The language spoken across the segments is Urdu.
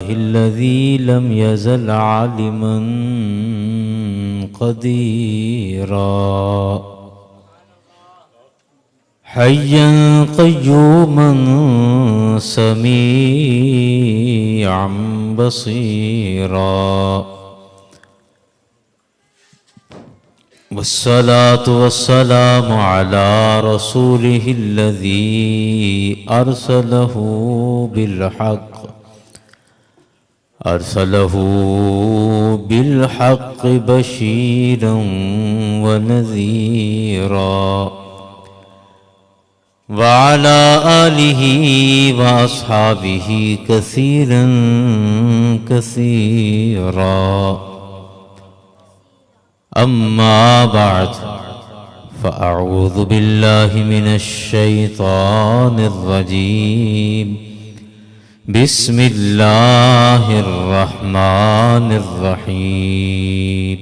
الذي لم يزل عالما قديرا حيا قيوما سميعا بصيرا والصلاة والسلام على رسوله الذي أرسله بالحق بشيرا ونذيرا وعلى آله وأصحابه كثيرا كثيرا أما بعد فأعوذ بالله من الشيطان الرجيم بسم الله الرحمن الرحيم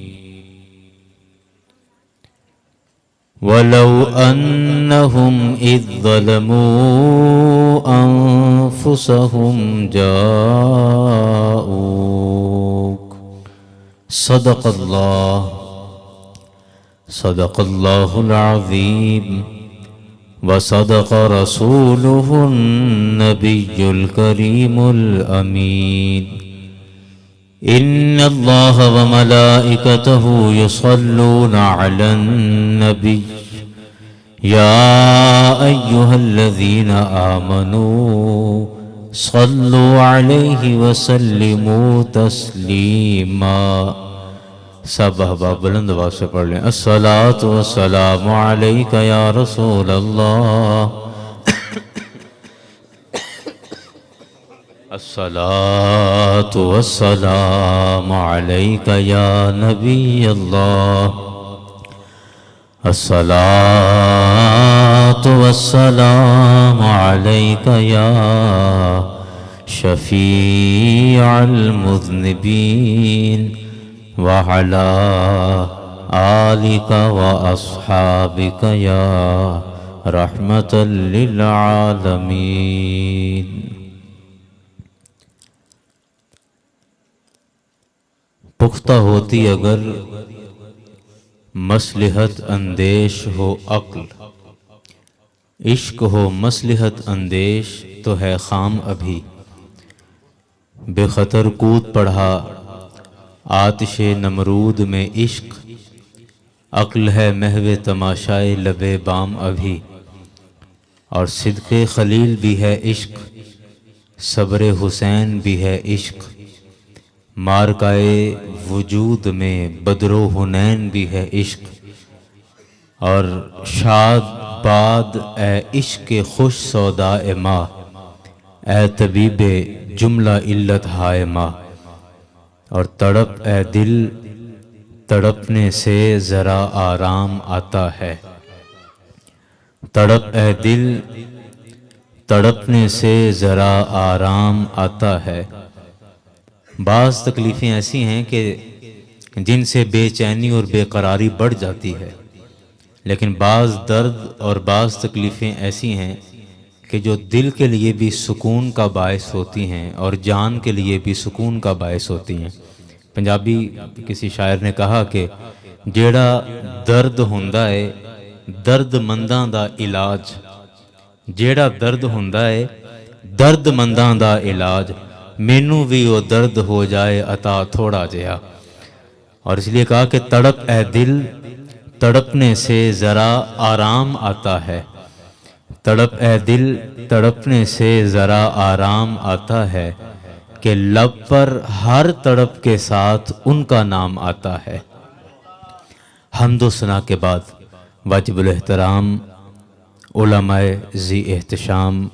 ولو أنهم إذ ظلموا أنفسهم جاءوك صدق الله العظيم وصدق رسوله النبي الكريم الأمين إن الله وملائكته يصلون على النبي يا أيها الذين آمنوا صلوا عليه وسلموا تسليما سب احباب بلند آواز سے پڑھ لیں الصلاۃ والسلام علیک یا رسول اللہ الصلاۃ والسلام علیک یا نبی اللہ الصلاۃ والسلام علیک یا شفیع المذنبین وعلى آلك وأصحابك يا رحمة للعالمين پختہ ہوتی اگر مصلحت اندیش ہو عقل، عشق ہو مصلحت اندیش تو ہے خام ابھی، بے خطر کود پڑھا آتش نمرود میں عشق، عقل ہے محو تماشائے لب بام ابھی، اور صدق خلیل بھی ہے عشق، صبر حسین بھی ہے عشق، مارکائے وجود میں بدر و حنین بھی ہے عشق، اور شاد باد اے عشق خوش سودائے ماں، اے طبیب جملہ علت ہائے ماں، اور تڑپ اے دل تڑپنے سے ذرا آرام آتا ہے، تڑپ اے دل تڑپنے سے ذرا آرام آتا ہے۔ بعض تکلیفیں ایسی ہیں کہ جن سے بے چینی اور بے قراری بڑھ جاتی ہے، لیکن بعض درد اور بعض تکلیفیں ایسی ہیں کہ جو دل کے لیے بھی سکون کا باعث ہوتی ہیں اور جان کے لیے بھی سکون کا باعث ہوتی ہیں۔ پنجابی کسی شاعر نے کہا کہ جیڑا درد ہوندا ہے درد منداں دا علاج، جیڑا درد ہوندا ہے درد منداں دا علاج، مینوں بھی وہ درد ہو جائے عطا تھوڑا جہا، اور اس لیے کہا کہ تڑپ اے دل تڑپنے سے ذرا آرام آتا ہے، تڑپ اے دل تڑپنے سے ذرا آرام آتا ہے، کہ لب پر ہر تڑپ کے ساتھ ان کا نام آتا ہے۔ حمد و ثنا کے بعد واجب الاحترام علماء ذی احتشام،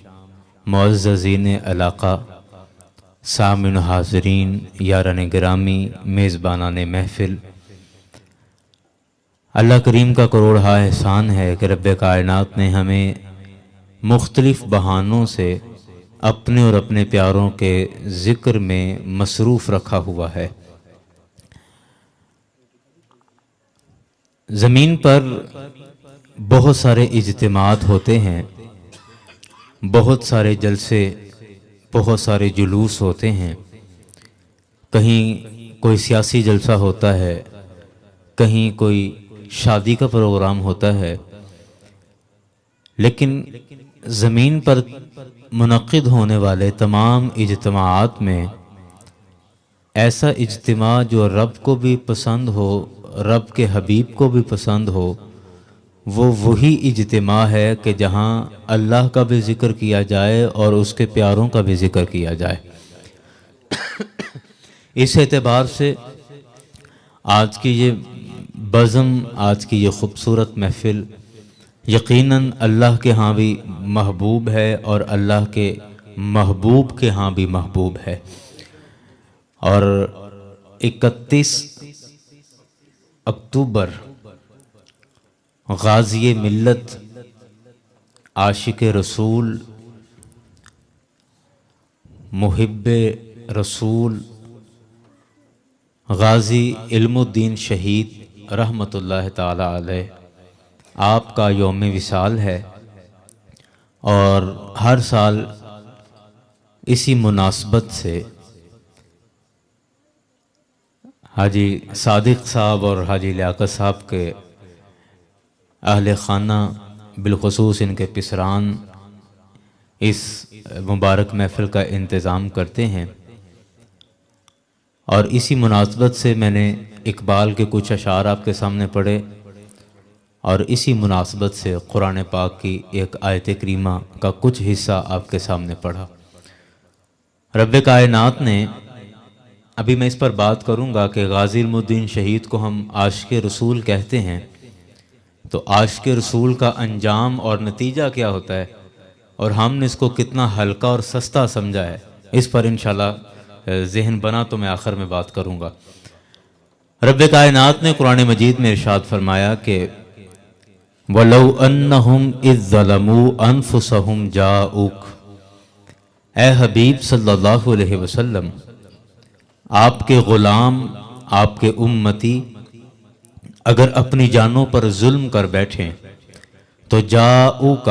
معززین علاقہ، سامعین حاضرین، یاران گرامی، میزبانان محفل، اللہ کریم کا کروڑہا احسان ہے کہ رب کائنات نے ہمیں مختلف بہانوں سے اپنے اور اپنے پیاروں کے ذکر میں مصروف رکھا ہوا ہے۔ زمین پر بہت سارے اجتماعات ہوتے ہیں، بہت سارے جلسے، بہت سارے جلوس ہوتے ہیں، کہیں کوئی سیاسی جلسہ ہوتا ہے، کہیں کوئی شادی کا پروگرام ہوتا ہے، لیکن زمین پر منعقد ہونے والے تمام اجتماعات میں ایسا اجتماع جو رب کو بھی پسند ہو، رب کے حبیب کو بھی پسند ہو، وہ وہی اجتماع ہے کہ جہاں اللہ کا بھی ذکر کیا جائے اور اس کے پیاروں کا بھی ذکر کیا جائے۔ اس اعتبار سے آج کی یہ بزم، آج کی یہ خوبصورت محفل یقیناً اللہ کے ہاں بھی محبوب ہے اور اللہ کے محبوب کے ہاں بھی محبوب ہے۔ اور 31 اکتوبر غازی ملت، عاشق رسول، محب رسول، غازی علم الدین شہید رحمۃ اللہ تعالی علیہ، آپ کا یوم وصال ہے، اور ہر سال اسی مناسبت سے حاجی صادق صاحب اور حاجی لیاقت صاحب کے اہل خانہ، بالخصوص ان کے پسران، اس مبارک محفل کا انتظام کرتے ہیں، اور اسی مناسبت سے میں نے اقبال کے کچھ اشعار آپ کے سامنے پڑھے، اور اسی مناسبت سے قرآن پاک کی ایک آیت کریمہ کا کچھ حصہ آپ کے سامنے پڑھا۔ رب کائنات نے، ابھی میں اس پر بات کروں گا کہ غازی علم الدین شہید کو ہم عاشق رسول کہتے ہیں، تو عاشق رسول کا انجام اور نتیجہ کیا ہوتا ہے، اور ہم نے اس کو کتنا ہلکا اور سستا سمجھا ہے، اس پر انشاءاللہ ذہن بنا تو میں آخر میں بات کروں گا۔ رب کائنات نے قرآن مجید میں ارشاد فرمایا کہ وَلَوْ أَنَّهُمْ إِذ ظَلَمُوا أَنفُسَهُمْ جَاءُوكَ، اے حبیب صلی اللہ علیہ وسلم، آپ کے غلام، آپ کے امتی اگر اپنی جانوں پر ظلم کر بیٹھیں تو جاؤک،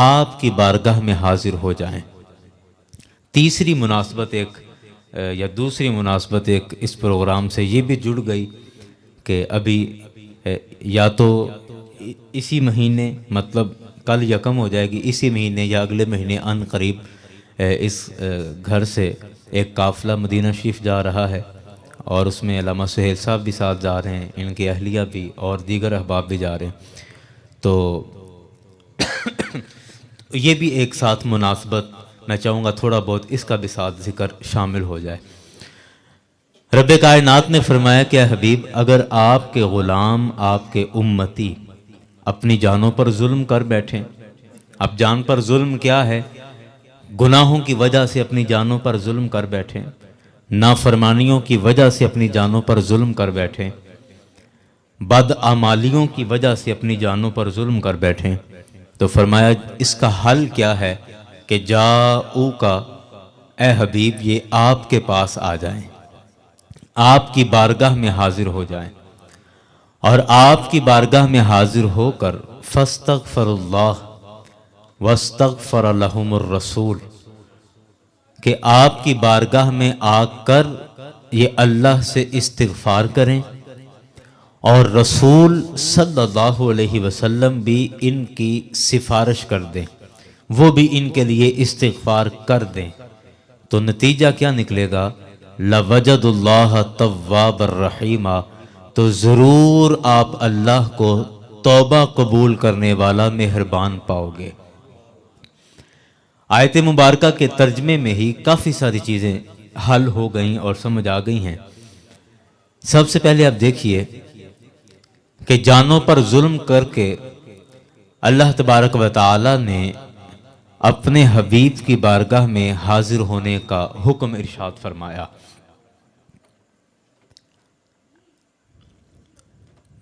آپ کی بارگاہ میں حاضر ہو جائیں۔ تیسری مناسبت ایک یا دوسری مناسبت ایک اس پروگرام سے یہ بھی جڑ گئی کہ ابھی یا تو اسی مہینے، مطلب کل یکم ہو جائے گی، اسی مہینے یا اگلے مہینے ان قریب اس گھر سے ایک قافلہ مدینہ شریف جا رہا ہے، اور اس میں علامہ سہیل صاحب بھی ساتھ جا رہے ہیں، ان کی اہلیہ بھی اور دیگر احباب بھی جا رہے ہیں، تو یہ بھی ایک ساتھ مناسبت میں چاہوں گا تھوڑا بہت اس کا بھی ساتھ ذکر شامل ہو جائے۔ رب کائنات نے فرمایا کہ اے حبیب، اگر آپ کے غلام، آپ کے امتی اپنی جانوں پر ظلم کر بیٹھیں، اب جان پر ظلم کیا ہے؟ گناہوں کی وجہ سے اپنی جانوں پر ظلم کر بیٹھیں، نافرمانیوں کی وجہ سے اپنی جانوں پر ظلم کر بیٹھیں، بدعمالیوں کی وجہ سے اپنی جانوں پر ظلم کر بیٹھیں، تو فرمایا اس کا حل کیا ہے کہ جاؤکا، اے حبیب یہ آپ کے پاس آ جائیں، آپ کی بارگاہ میں حاضر ہو جائیں، اور آپ کی بارگاہ میں حاضر ہو کر فاستغفر اللہ واستغفر لہم الرسول، کہ آپ کی بارگاہ میں آ کر یہ اللہ سے استغفار کریں، اور رسول صلی اللہ علیہ وسلم بھی ان کی سفارش کر دیں، وہ بھی ان کے لیے استغفار کر دیں، تو نتیجہ کیا نکلے گا؟ لَوَجَدُ اللَّهَ تَوَّابَ الرَّحِيمَ، تو ضرور آپ اللہ کو توبہ قبول کرنے والا مہربان پاؤ گے۔ آیت مبارکہ کے ترجمے میں ہی کافی ساری چیزیں حل ہو گئیں اور سمجھ آ گئی ہیں۔ سب سے پہلے آپ دیکھیے کہ جانوں پر ظلم کر کے اللہ تبارک و تعالی نے اپنے حبیب کی بارگاہ میں حاضر ہونے کا حکم ارشاد فرمایا۔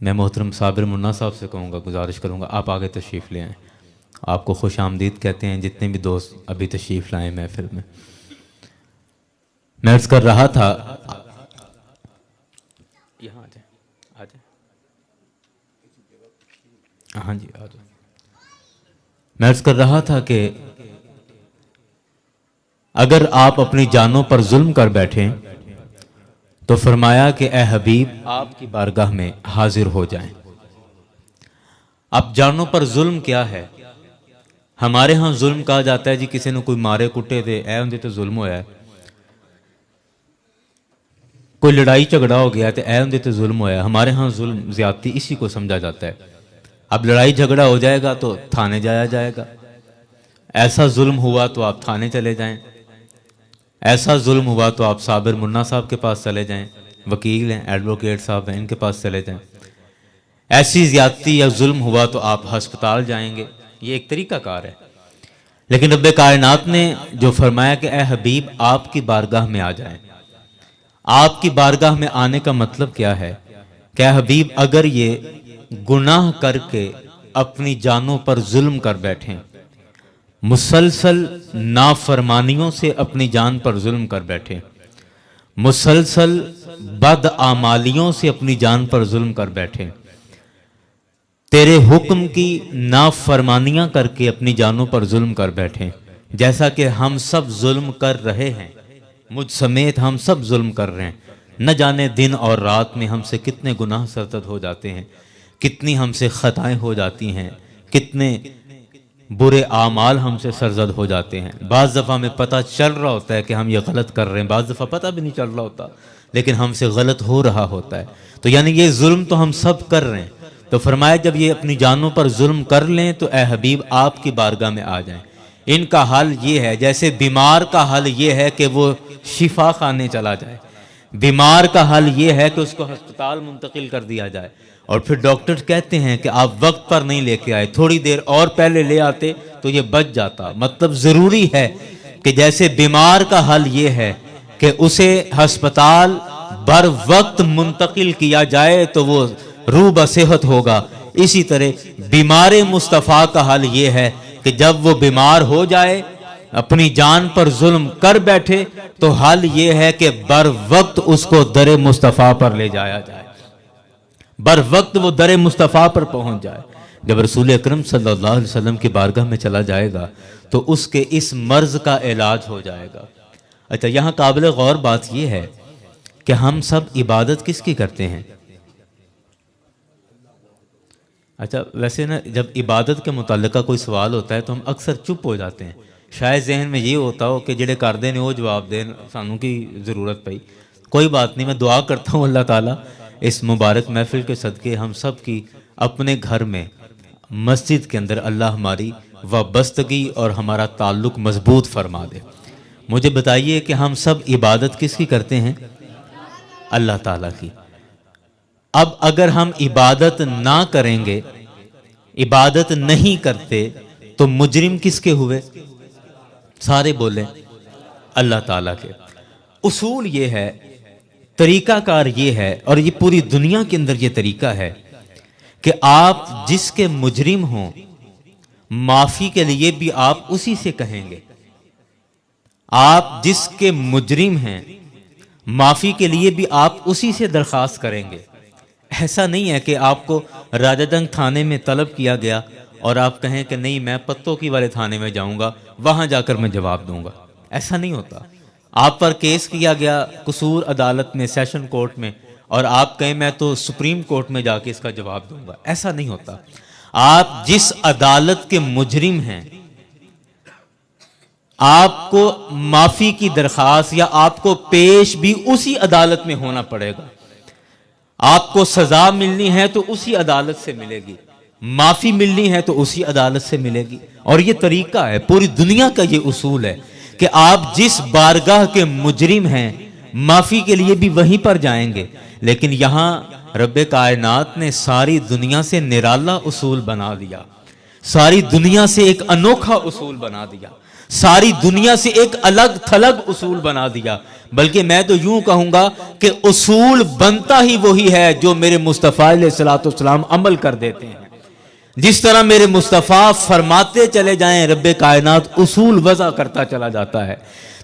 میں محترم صابر منا صاحب سے کہوں گا، گزارش کروں گا آپ آگے تشریف لے آئیں، آپ کو خوش آمدید کہتے ہیں جتنے بھی دوست ابھی تشریف لائیں محفل میں۔ میں عرض کر رہا تھا، یہاں آ جائیں، ہاں جی آ جائیں۔ میں عرض کر رہا تھا کہ اگر آپ اپنی جانوں پر ظلم کر بیٹھیں تو فرمایا کہ اے حبیب آپ کی بارگاہ میں حاضر ہو جائیں۔ اب جانوں پر ظلم کیا ہے؟ ہمارے ہاں ظلم کہا جاتا ہے جی کسی نے کوئی مارے کٹے دے اے اندے تو ظلم ہویا ہے، کوئی لڑائی جھگڑا ہو گیا تو اے اندے تو ظلم ہویا ہے۔ ہمارے ہاں ظلم زیادتی اسی کو سمجھا جاتا ہے۔ اب لڑائی جھگڑا ہو جائے گا تو تھانے جایا جائے گا، ایسا ظلم ہوا تو آپ تھانے چلے جائیں، ایسا ظلم ہوا تو آپ صابر منا صاحب کے پاس چلے جائیں، وکیل ہیں ایڈوکیٹ صاحب ہیں ان کے پاس چلے جائیں، ایسی زیادتی یا ظلم ہوا تو آپ ہسپتال جائیں گے، یہ ایک طریقہ کار ہے۔ لیکن رب کائنات نے جو فرمایا کہ اے حبیب آپ کی بارگاہ میں آ جائیں، آپ کی بارگاہ میں آنے کا مطلب کیا ہے کہ اے حبیب اگر یہ گناہ کر کے اپنی جانوں پر ظلم کر بیٹھیں، مسلسل نافرمانیوں سے اپنی جان پر ظلم کر بیٹھیں، مسلسل بدعمالیوں سے اپنی جان پر ظلم کر بیٹھیں، تیرے حکم کی نافرمانیاں کر کے اپنی جانوں پر ظلم کر بیٹھیں، جیسا کہ ہم سب ظلم کر رہے ہیں، مجھ سمیت ہم سب ظلم کر رہے ہیں، نہ جانے دن اور رات میں ہم سے کتنے گناہ سرزد ہو جاتے ہیں، کتنی ہم سے خطائیں ہو جاتی ہیں، کتنے برے اعمال ہم سے سرزد ہو جاتے ہیں۔ بعض دفعہ ہمیں پتہ چل رہا ہوتا ہے کہ ہم یہ غلط کر رہے ہیں، بعض دفعہ پتہ بھی نہیں چل رہا ہوتا لیکن ہم سے غلط ہو رہا ہوتا ہے، تو یعنی یہ ظلم تو ہم سب کر رہے ہیں۔ تو فرمایا جب یہ اپنی جانوں پر ظلم کر لیں تو اے حبیب آپ کی بارگاہ میں آ جائیں۔ ان کا حل یہ ہے، جیسے بیمار کا حل یہ ہے کہ وہ شفا خانے چلا جائے، بیمار کا حل یہ ہے کہ اس کو ہسپتال منتقل کر دیا جائے، اور پھر ڈاکٹر کہتے ہیں کہ آپ وقت پر نہیں لے کے آئے، تھوڑی دیر اور پہلے لے آتے تو یہ بچ جاتا۔ مطلب ضروری ہے کہ جیسے بیمار کا حل یہ ہے کہ اسے ہسپتال بر وقت منتقل کیا جائے تو وہ روح بصحت ہوگا، اسی طرح بیمار مصطفیٰ کا حل یہ ہے کہ جب وہ بیمار ہو جائے اپنی جان پر ظلم کر بیٹھے تو حل یہ ہے کہ بر وقت اس کو در مصطفیٰ پر لے جایا جائے، بر وقت وہ در مصطفیٰ پر پہنچ جائے۔ جب رسول اکرم صلی اللہ علیہ وسلم کی بارگاہ میں چلا جائے گا تو اس کے اس مرض کا علاج ہو جائے گا۔ اچھا یہاں قابل غور بات یہ ہے کہ ہم سب عبادت کس کی کرتے ہیں؟ اچھا ویسے نا جب عبادت کے متعلقہ کوئی سوال ہوتا ہے تو ہم اکثر چپ ہو جاتے ہیں، شاید ذہن میں یہ ہوتا ہو کہ جڑے کر دیں وہ جواب دیں، سانوں کی ضرورت پئی۔ کوئی بات نہیں، میں دعا کرتا ہوں اللہ تعالیٰ اس مبارک محفل کے صدقے ہم سب کی اپنے گھر میں مسجد کے اندر اللہ ہماری وابستگی اور ہمارا تعلق مضبوط فرما دے۔ مجھے بتائیے کہ ہم سب عبادت کس کی کرتے ہیں؟ اللہ تعالیٰ کی۔ اب اگر ہم عبادت نہ کریں گے، عبادت نہیں کرتے تو مجرم کس کے ہوئے؟ سارے بولیں اللہ تعالیٰ کے۔ اصول یہ ہے، طریقہ کار یہ ہے، اور یہ پوری دنیا کے اندر یہ طریقہ ہے کہ آپ جس کے مجرم ہوں معافی کے لیے بھی آپ اسی سے کہیں گے، آپ جس کے مجرم ہیں معافی کے لیے بھی آپ اسی سے درخواست کریں گے۔ ایسا نہیں ہے کہ آپ کو راجہ دنگ تھانے میں طلب کیا گیا اور آپ کہیں کہ نہیں میں پتوں کی والے تھانے میں جاؤں گا، وہاں جا کر میں جواب دوں گا، ایسا نہیں ہوتا۔ آپ پر کیس کیا گیا قصور عدالت میں، سیشن کورٹ میں، اور آپ کہیں میں تو سپریم کورٹ میں جا کے اس کا جواب دوں گا، ایسا نہیں ہوتا۔ آپ جس عدالت کے مجرم ہیں آپ کو معافی کی درخواست یا آپ کو پیش بھی اسی عدالت میں ہونا پڑے گا۔ آپ کو سزا ملنی ہے تو اسی عدالت سے ملے گی، معافی ملنی ہے تو اسی عدالت سے ملے گی، اور یہ طریقہ ہے، پوری دنیا کا یہ اصول ہے کہ آپ جس بارگاہ کے مجرم ہیں معافی کے لیے بھی وہیں پر جائیں گے۔ لیکن یہاں رب کائنات نے ساری دنیا سے نرالا اصول بنا دیا، ساری دنیا سے ایک انوکھا اصول بنا دیا، ساری دنیا سے ایک الگ تھلگ اصول بنا دیا، بلکہ میں تو یوں کہوں گا کہ اصول بنتا ہی وہی ہے جو میرے مصطفیٰ علیہ السلام عمل کر دیتے ہیں۔ جس طرح میرے مصطفیٰ فرماتے چلے جائیں رب کائنات اصول وضع کرتا چلا جاتا ہے،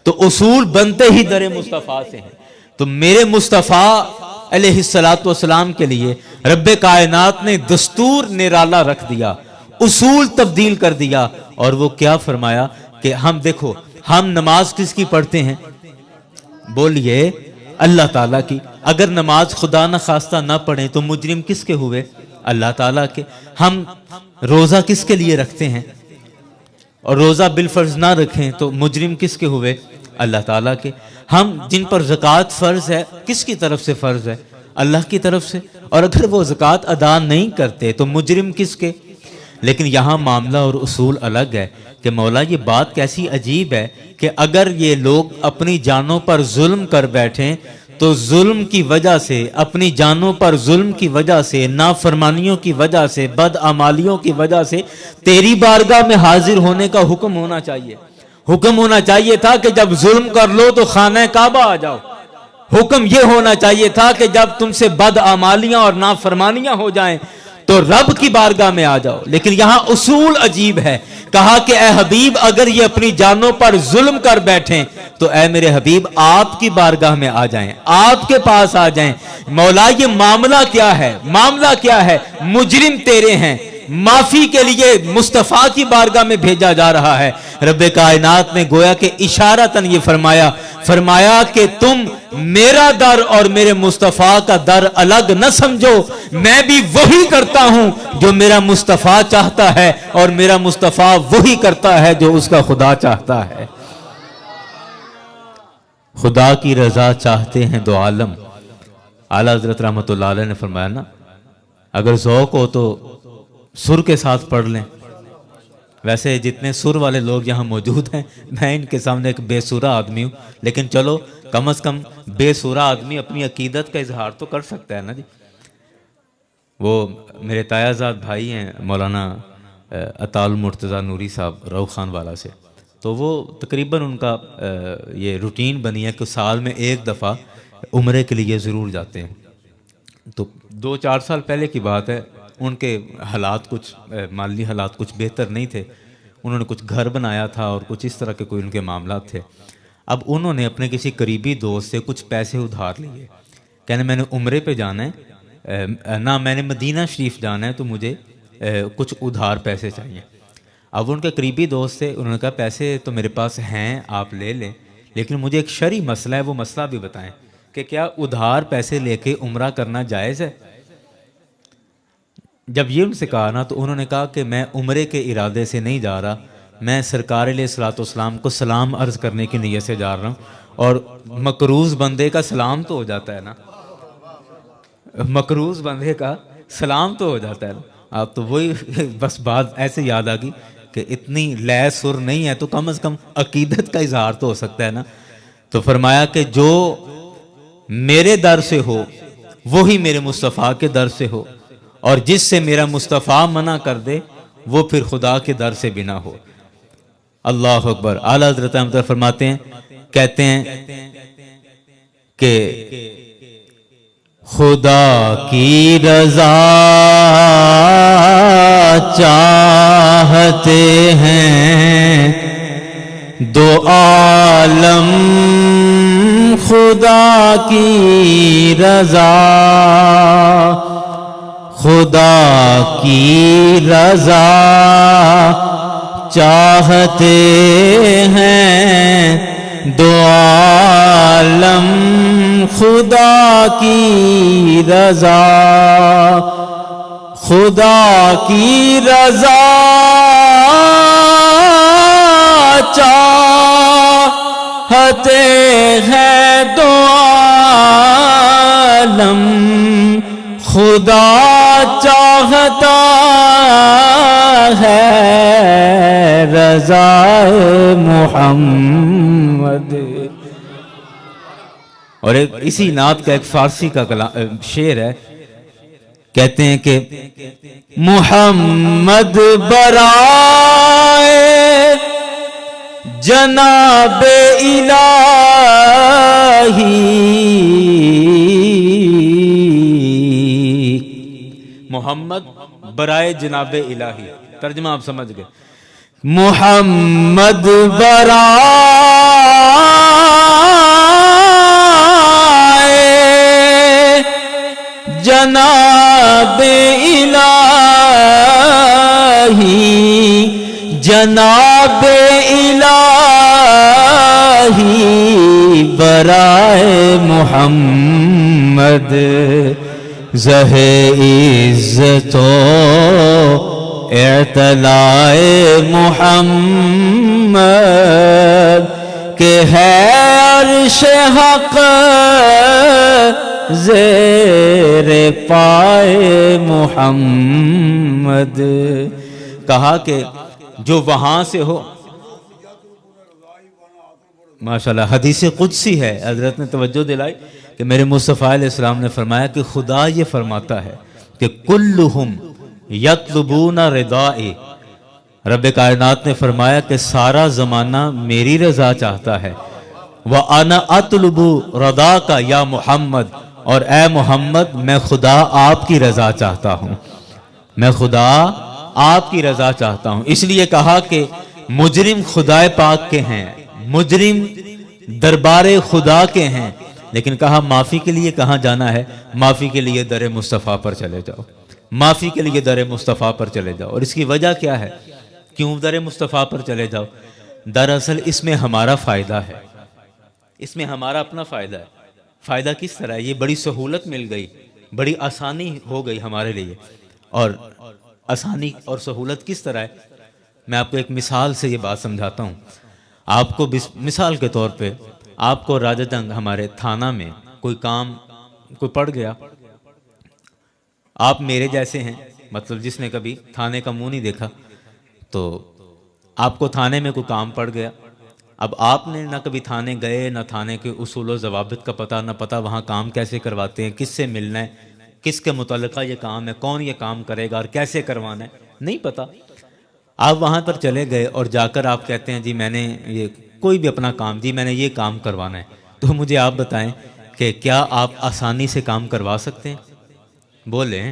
تو اصول بنتے ہی در مصطفیٰ سے ہیں۔ تو میرے مصطفیٰ علیہ السلام کے لیے رب کائنات نے دستور نرالا رکھ دیا، اصول تبدیل کر دیا، اور وہ کیا فرمایا کہ ہم دیکھو ہم نماز کس کی پڑھتے ہیں؟ بولیے اللہ تعالیٰ کی. اگر نماز خدا نہ خواستہ نہ پڑھیں تو مجرم کس کے ہوئے؟ اللہ تعالیٰ کے. ہم روزہ کس کے لیے رکھتے ہیں اور روزہ بالفرض نہ رکھیں تو مجرم کس کے ہوئے؟ اللہ تعالیٰ کے. ہم جن پر زکوٰۃ فرض ہے کس کی طرف سے فرض ہے؟ اللہ کی طرف سے. اور اگر وہ زکوٰۃ ادا نہیں کرتے تو مجرم کس کے؟ لیکن یہاں معاملہ اور اصول الگ ہے کہ مولا یہ بات کیسی عجیب ہے کہ اگر یہ لوگ اپنی جانوں پر ظلم کر بیٹھیں تو ظلم کی وجہ سے، اپنی جانوں پر ظلم کی وجہ سے، نافرمانیوں کی وجہ سے، بدعمالیوں کی وجہ سے تیری بارگاہ میں حاضر ہونے کا حکم ہونا چاہیے. حکم ہونا چاہیے تھا کہ جب ظلم کر لو تو خانہ کعبہ آ جاؤ. حکم یہ ہونا چاہیے تھا کہ جب تم سے بدعمالیاں اور نافرمانیاں ہو جائیں تو رب کی بارگاہ میں آ جاؤ. لیکن یہاں اصول عجیب ہے. کہا کہ اے حبیب اگر یہ اپنی جانوں پر ظلم کر بیٹھیں تو اے میرے حبیب آپ کی بارگاہ میں آ جائیں، آپ کے پاس آ جائیں. مولا یہ معاملہ کیا ہے؟ معاملہ کیا ہے؟ مجرم تیرے ہیں، معافی کے لیے مصطفیٰ کی بارگاہ میں بھیجا جا رہا ہے. رب کائنات نے گویا کہ اشارتاً یہ فرمایا کہ تم میرا در اور میرے مصطفیٰ کا در الگ نہ سمجھو. میں بھی وہی کرتا ہوں جو میرا مصطفیٰ چاہتا ہے اور میرا مصطفیٰ وہی کرتا ہے جو اس کا خدا چاہتا ہے. خدا کی رضا چاہتے ہیں دو عالم. اعلیٰ حضرت رحمۃ اللہ علیہ نے فرمایا نا اگر ذوق ہو تو سر کے ساتھ پڑھ لیں. ویسے جتنے سر والے لوگ یہاں موجود ہیں میں ان کے سامنے ایک بے سورہ آدمی ہوں، لیکن چلو کم از کم بے سورہ آدمی اپنی عقیدت کا اظہار تو کر سکتا ہے نا جی. وہ میرے تایا زاد بھائی ہیں مولانا عطا المرتضیٰ نوری صاحب روح خان والا سے، تو وہ تقریباً ان کا یہ روٹین بنی ہے کہ سال میں ایک دفعہ عمرے کے لیے ضرور جاتے ہیں. تو 2-4 سال پہلے کی بات ہے، ان کے حالات کچھ مالی حالات کچھ بہتر نہیں تھے. انہوں نے کچھ گھر بنایا تھا اور کچھ اس طرح کے کوئی ان کے معاملات تھے. اب انہوں نے اپنے کسی قریبی دوست سے کچھ پیسے ادھار لیے، کہنے میں نے عمرے پہ جانا ہے نہ میں نے مدینہ شریف جانا ہے تو مجھے کچھ ادھار پیسے چاہیے. اب ان کے قریبی دوست سے انہوں نے کہا پیسے تو میرے پاس ہیں آپ لے لیں، لیکن مجھے ایک شرعی مسئلہ ہے وہ مسئلہ بھی بتائیں کہ کیا ادھار پیسے لے کے عمرہ کرنا جائز ہے؟ جب یہ ان سے کہا نا تو انہوں نے کہا کہ میں عمرے کے ارادے سے نہیں جا رہا، میں سرکار علیہ الصلوۃ والسلام کو سلام عرض کرنے کی نیت سے جا رہا ہوں. اور مقروض بندے کا سلام تو ہو جاتا ہے نا، مقروض بندے کا سلام تو ہو جاتا ہے نا. آپ تو وہی بس بات ایسے یاد آ گئی کہ اتنی لے سر نہیں ہے تو کم از کم عقیدت کا اظہار تو ہو سکتا ہے نا. تو فرمایا کہ جو میرے در سے ہو وہی میرے مصطفیٰ کے در سے ہو، اور جس سے میرا مصطفیٰ منع کر دے وہ پھر خدا کے در سے بھی نہ ہو. اللہ اکبر. اعلیٰ حضرت احمد فرماتے ہیں، کہتے ہیں کہ خدا کی رضا چاہتے ہیں دو عالم، خدا کی رضا، خدا کی رضا چاہتے ہیں دو عالم، خدا کی رضا، خدا کی رضا چاہتے ہیں دو عالم، خدا چاہتا ہے رضا محمد. اور ایک اسی نعت کا ایک فارسی کا شعر ہے، کہتے ہیں کہ محمد برائے جناب الہی، محمد برائے جناب الہی. ترجمہ آپ سمجھ گئے. محمد برائے جناب الہی، جناب الہی الہی برائے محمد زہ عزت و اعتلاء محمد کہ ہے عرش حق زیر پائے محمد. کہا کہ جو وہاں سے ہو، ماشاءاللہ حدیث قدسی ہے، حضرت نے توجہ دلائی کہ میرے مصطفیٰ علیہ السلام نے فرمایا کہ خدا یہ فرماتا ہے کہ کلہم یطلبون رضائی. رب کائنات نے فرمایا کہ سارا زمانہ میری رضا چاہتا ہے. وَأَنَا أَطْلُبُ رَضَاكَ یا محمد، اور اے محمد میں خدا آپ کی رضا چاہتا ہوں، میں خدا آپ کی رضا چاہتا ہوں. اس لیے کہا کہ مجرم خدا پاک کے ہیں، مجرم دربار خدا کے ہیں، لیکن کہا معافی کے لیے کہاں جانا ہے؟ معافی کے لیے در مصطفیٰ پر چلے جاؤ، معافی کے لیے در مصطفیٰ پر چلے جاؤ. اور اس کی وجہ کیا ہے؟ کیوں در مصطفیٰ پر چلے جاؤ؟ دراصل اس میں ہمارا فائدہ ہے، اس میں ہمارا اپنا فائدہ ہے. فائدہ کس طرح ہے؟ یہ بڑی سہولت مل گئی، بڑی آسانی ہو گئی ہمارے لیے. اور آسانی اور سہولت کس طرح ہے؟ میں آپ کو ایک مثال سے یہ بات سمجھاتا ہوں. آپ کو مثال کے طور پہ آپ کو راجہ جنگ ہمارے تھانہ میں کوئی کام کوئی پڑ گیا، آپ میرے جیسے ہیں، مطلب جس نے کبھی تھانے کا منہ نہیں دیکھا، تو آپ کو تھانے میں کوئی کام پڑ گیا. اب آپ نے نہ کبھی تھانے گئے، نہ تھانے کے اصول و ضوابط کا پتہ، نہ پتہ وہاں کام کیسے کرواتے ہیں، کس سے ملنا ہے، کس کے متعلقہ یہ کام ہے، کون یہ کام کرے گا اور کیسے کروانا ہے، نہیں پتہ. آپ وہاں پر چلے گئے اور جا کر آپ کہتے ہیں جی میں نے یہ کوئی بھی اپنا کام، جی میں نے یہ کام کروانا ہے. تو مجھے آپ بتائیں کہ کیا آپ آسانی سے کام کروا سکتے ہیں؟ بولے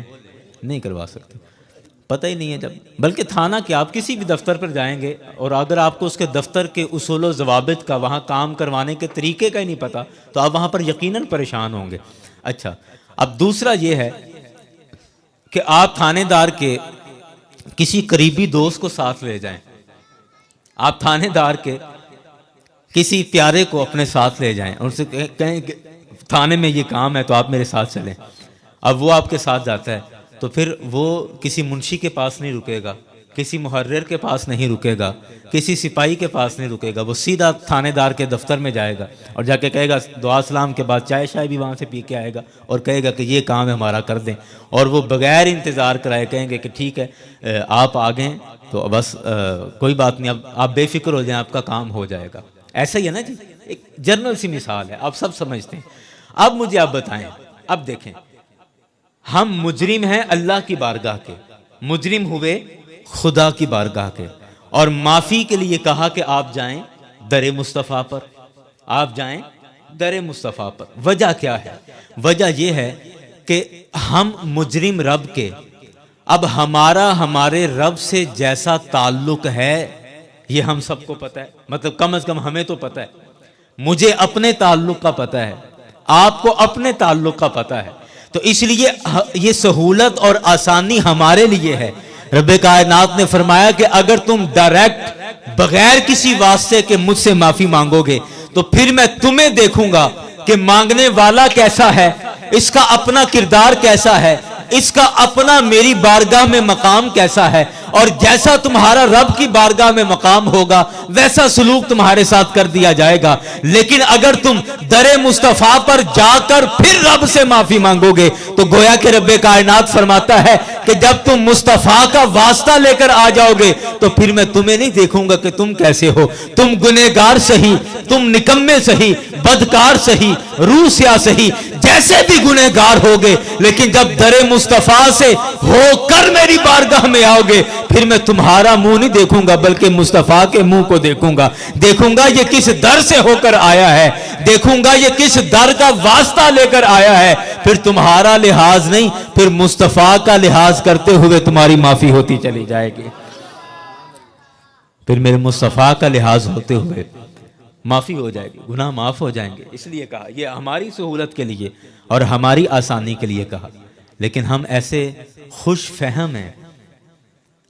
نہیں کروا سکتے، پتہ ہی نہیں ہے. جب بلکہ تھانہ کہ آپ کسی بھی دفتر پر جائیں گے اور اگر آپ کو اس کے دفتر کے اصول و ضوابط کا، وہاں کام کروانے کے طریقے کا ہی نہیں پتہ، تو آپ وہاں پر یقیناً پریشان ہوں گے. اچھا، اب دوسرا یہ ہے کہ آپ تھانے دار کے کسی قریبی دوست کو ساتھ لے جائیں، آپ تھانے دار کے کسی پیارے کو اپنے ساتھ لے جائیں اور اسے کہیں کہ تھانے میں یہ کام ہے تو آپ میرے ساتھ چلیں. اب وہ آپ کے ساتھ جاتا ہے تو پھر وہ کسی منشی کے پاس نہیں رکے گا، کسی محرر کے پاس نہیں رکے گا، کسی سپاہی کے پاس نہیں رکے گا. وہ سیدھا تھانے دار کے دفتر میں جائے گا اور جا کے کہے گا، دعا سلام کے بعد چائے شائے بھی وہاں سے پی کے آئے گا اور کہے گا کہ یہ کام ہمارا کر دیں. اور وہ بغیر انتظار کرائے کہیں گے کہ ٹھیک ہے آپ آ گئے تو بس کوئی بات نہیں، اب آپ بے فکر ہو جائیں، آپ کا کام ہو جائے گا. ایسا ہی ہے نا جی، ایک جنرل سی مثال ہے، آپ سب سمجھتے ہیں. اب مجھے آپ بتائیں، اب دیکھیں ہم مجرم ہیں اللہ کی بارگاہ کے، مجرم ہوئے خدا کی بارگاہ کے، اور معافی کے لیے کہا کہ آپ جائیں در مصطفیٰ پر، آپ جائیں در مصطفیٰ پر. وجہ کیا ہے؟ وجہ یہ ہے کہ ہم مجرم رب کے، اب ہمارا ہمارے رب سے جیسا تعلق ہے یہ ہم سب کو پتہ ہے، مطلب کم از کم ہمیں تو پتہ ہے. مجھے اپنے تعلق کا پتہ ہے، آپ کو اپنے تعلق کا پتہ ہے. تو اس لیے یہ سہولت اور آسانی ہمارے لیے ہے. رب کائنات نے فرمایا کہ اگر تم ڈائریکٹ بغیر کسی واسطے کے مجھ سے معافی مانگو گے تو پھر میں تمہیں دیکھوں گا کہ مانگنے والا کیسا ہے، اس کا اپنا کردار کیسا ہے، اس کا اپنا میری بارگاہ میں مقام کیسا ہے، اور جیسا تمہارا رب کی بارگاہ میں مقام ہوگا ویسا سلوک تمہارے ساتھ کر دیا جائے گا. لیکن اگر تم در مصطفیٰ پر جا کر پھر رب سے معافی مانگو گے تو گویا کہ رب کائنات فرماتا ہے کہ جب تم مصطفیٰ کا واسطہ لے کر آ جاؤ گے تو پھر میں تمہیں نہیں دیکھوں گا کہ تم کیسے ہو. تم گنہگار سہی، تم نکمے سہی، بدکار سہی، روح سیاہ سہی، جیسے بھی گنہگار ہوگے، لیکن جب در مصطفیٰ سے ہو کر میری بارگاہ میں آؤ گے پھر میں تمہارا منہ نہیں دیکھوں گا بلکہ مصطفیٰ کے منہ کو دیکھوں گا. دیکھوں گا یہ کس در سے ہو کر آیا ہے، دیکھوں گا یہ کس در کا واسطہ لے کر آیا ہے. پھر تمہارا لحاظ نہیں، پھر مصطفیٰ کا لحاظ کرتے ہوئے تمہاری معافی ہوتی چلی جائے گی. پھر میرے مصطفیٰ کا لحاظ ہوتے ہوئے معافی ہو جائے گی، گناہ معاف ہو جائیں گے. اس لیے کہا یہ ہماری سہولت کے لیے اور ہماری آسانی کے لیے کہا. لیکن ہم ایسے خوش فہم ہیں،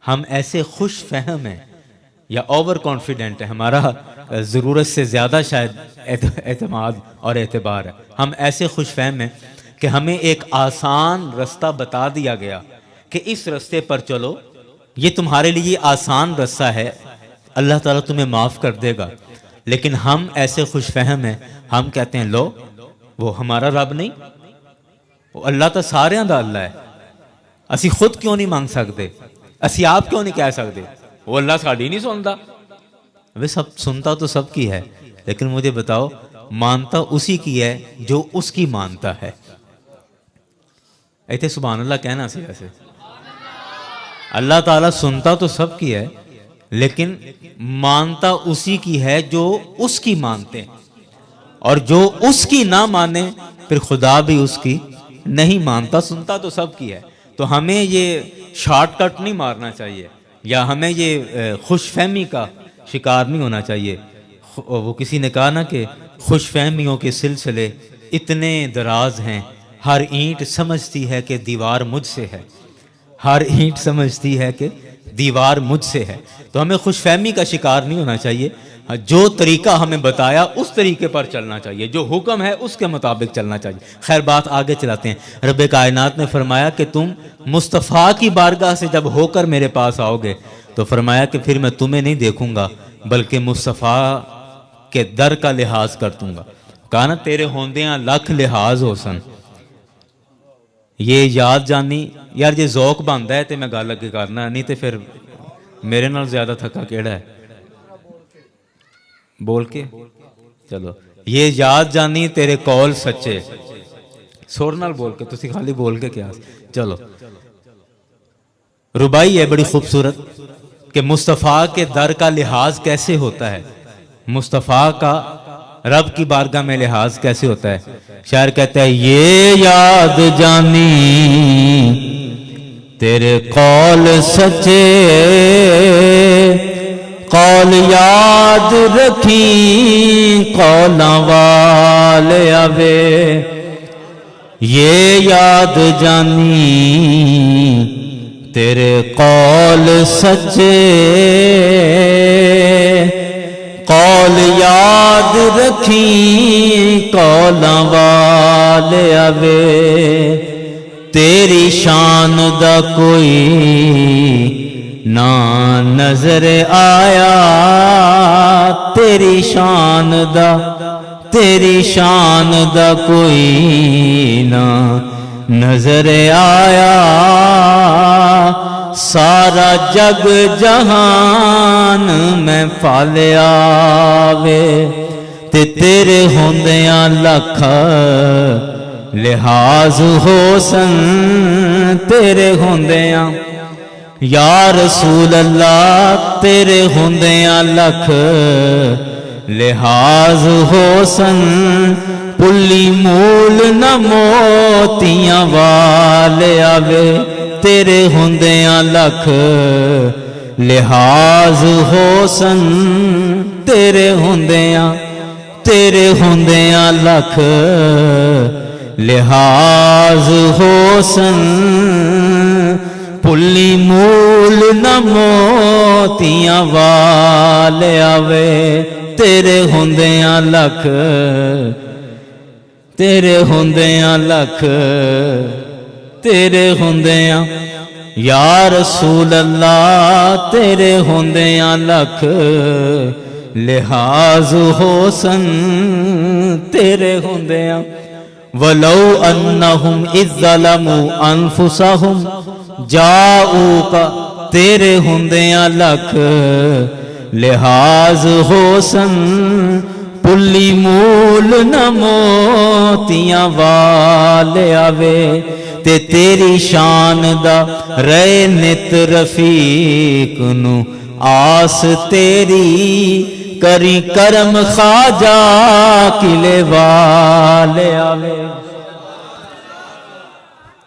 ہم ایسے خوش فہم ہیں یا اوور کانفیڈنٹ ہیں. ہمارا ضرورت سے زیادہ شاید اعتماد اور اعتبار ہے. ہم ایسے خوش فہم ہیں کہ ہمیں ایک آسان رستہ بتا دیا گیا کہ اس رستے پر چلو، یہ تمہارے لیے آسان رستہ ہے، اللہ تعالیٰ تمہیں معاف کر دے گا. لیکن ہم ایسے خوش فہم ہیں، ہم کہتے ہیں لو وہ ہمارا رب نہیں، وہ اللہ تو سارے دا اللہ ہے، اسی خود کیوں نہیں مانگ سکتے، اسی آپ کیوں نہیں کہہ سکتے، وہ اللہ ساڑی نہیں سنتا. وہ سب سنتا تو سب کی ہے، لیکن مجھے بتاؤ مانتا اسی کی ہے جو اس کی مانتا ہے. ایتھے سبحان اللہ کہنا سی ویسے. اللہ تعالیٰ سنتا تو سب کی ہے لیکن مانتا اسی کی ہے جو اس کی مانتے ہیں، اور جو اس کی نہ مانے پھر خدا بھی اس کی نہیں مانتا. سنتا تو سب کی ہے. تو ہمیں یہ شارٹ کٹ نہیں مارنا چاہیے یا ہمیں یہ خوش فہمی کا شکار نہیں ہونا چاہیے. وہ کسی نے کہا نا کہ خوش فہمیوں کے سلسلے اتنے دراز ہیں، ہر اینٹ سمجھتی ہے کہ دیوار مجھ سے ہے، ہر اینٹ سمجھتی ہے کہ دیوار مجھ سے ہے. تو ہمیں خوش فہمی کا شکار نہیں ہونا چاہیے. جو طریقہ ہمیں بتایا اس طریقے پر چلنا چاہیے، جو حکم ہے اس کے مطابق چلنا چاہیے. خیر بات آگے چلاتے ہیں. رب کائنات نے فرمایا کہ تم مصطفیٰ کی بارگاہ سے جب ہو کر میرے پاس آؤ گے تو فرمایا کہ پھر میں تمہیں نہیں دیکھوں گا بلکہ مصطفیٰ کے در کا لحاظ کر دوں گا. کہا نا تیرے ہوندیاں لکھ لحاظ ہو سن. یہ یاد جانی یار یہ ذوق بنتا ہے تو میں گل اگے کرنا، نہیں تو پھر میرے نال زیادہ تھکا کیڑا ہے. بول کے چلو یہ یاد جانی تیرے کول سچے، سور نال بول کے، تسی خالی بول کے کیا. چلو ربائی ہے بڑی خوبصورت کہ مصطفیٰ کے در کا لحاظ کیسے ہوتا ہے، مصطفیٰ کا رب کی بارگاہ میں لحاظ کیسے ہوتا ہے. شاعر کہتا ہے یہ یاد جانی تیرے قول سچے، قول یاد رکھی قولاں والے آوے. یہ یاد جانی تیرے قول سچے، قول یاد رکھی قولاں والے آوے. تیری شان دا کوئی نہ نظر آیا، تیری شان دا کوئی نہ نظر آیا. سارا جگ جہان میں پالیا وے تے تیرے ہوندیاں لکھ لحاظ ہو سن. تیرے ہوندیاں یا رسول اللہ تیرے ہوندیاں لکھ لحاظ ہو سن. پلی مول نہ موتیاں والے آوے تیرے ہوندیاں لکھ لحاظ ہو سن. تیرے ہوندیاں لکھ لحاظ ہو سن. پلی مول نہ موتیاں والے آوے تیرے ہوندیاں لکھ، تیرے ہوندیاں لکھ، تیرے ہوندیاں یا رسول اللہ تیرے ہوندیاں لکھ لحاظ ہو سن. تیرے ہوندیاں وَلَوْ أَنَّهُمْ إِذْ ظَلَمُوا أَنفُسَهُمْ جَاءُوكَ تیرے ہوندیاں لکھ لحاظ ہو سن. پلی مول نہ موتیاں والے آوے تے تیری شان دا رے نت رفیق نو آس تیری کری کرم خواجہ قلعے والے آوے.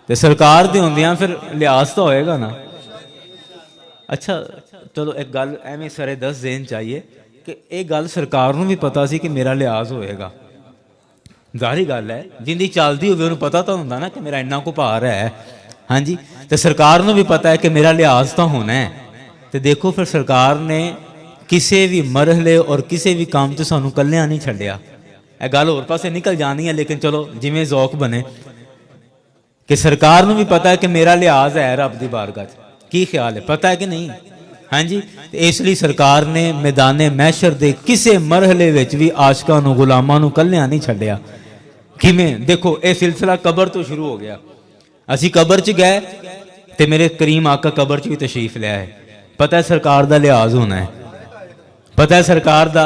تے سرکار دی ہوندیاں پھر لحاظ تو ہوئے گا نا. اچھا چلو ایک گل ایویں سرے دس ذہن چاہیے کہ ایک گل سرکار نو بھی پتا سی کہ میرا لحاظ ہوئے گا. ظاہری گل ہے جن دی چلدی ہوئے انہوں پتا تو ہوندا نا کہ میرا انہاں کو پار ہے. ہاں جی تے سرکار نو بھی پتا ہے کہ میرا لحاظ تو ہونا ہے. تے دیکھو پھر سرکار نے ਕਿਸੇ ਵੀ ਮਰਹਲੇ ਔਰ ਕਿਸੇ ਵੀ ਕੰਮ 'ਚ ਸਾਨੂੰ ਕੱਲਿਆਂ ਨਹੀਂ ਛੱਡਿਆ। ਇਹ ਗੱਲ ਹੋਰ ਪਾਸੇ ਨਿਕਲ ਜਾਣੀ ਹੈ, ਲੇਕਿਨ ਚਲੋ ਜਿਵੇਂ ਜ਼ੌਕ ਬਣੇ ਕਿ ਸਰਕਾਰ ਨੂੰ ਵੀ ਪਤਾ ਹੈ ਕਿ ਮੇਰਾ ਲਿਹਾਜ਼ ਹੈ ਰੱਬ ਦੀ ਬਾਰਗਾਹ 'ਚ। ਕੀ ਖਿਆਲ ਹੈ, ਪਤਾ ਹੈ ਕਿ ਨਹੀਂ? ਹਾਂਜੀ, ਇਸ ਲਈ ਸਰਕਾਰ ਨੇ ਮੈਦਾਨੇ ਮਹਿਸ਼ਰ ਦੇ ਕਿਸੇ ਮਰਹਲੇ ਵਿੱਚ ਵੀ ਆਸ਼ਕਾਂ ਨੂੰ, ਗੁਲਾਮਾਂ ਨੂੰ ਕੱਲਿਆਂ ਨਹੀਂ ਛੱਡਿਆ। ਕਿਵੇਂ? ਦੇਖੋ, ਇਹ ਸਿਲਸਿਲਾ ਕਬਰ ਤੋਂ ਸ਼ੁਰੂ ਹੋ ਗਿਆ। ਅਸੀਂ ਕਬਰ 'ਚ ਗਏ ਤੇ ਮੇਰੇ ਕਰੀਮ ਆਕਾ ਕਬਰ 'ਚ ਵੀ ਤਸ਼ਰੀਫ ਲਿਆ ਹੈ। ਪਤਾ ਹੈ ਸਰਕਾਰ ਦਾ ਲਿਹਾਜ਼ ਹੋਣਾ ਹੈ, ਪਤਾ ਹੈ ਸਰਕਾਰ ਦਾ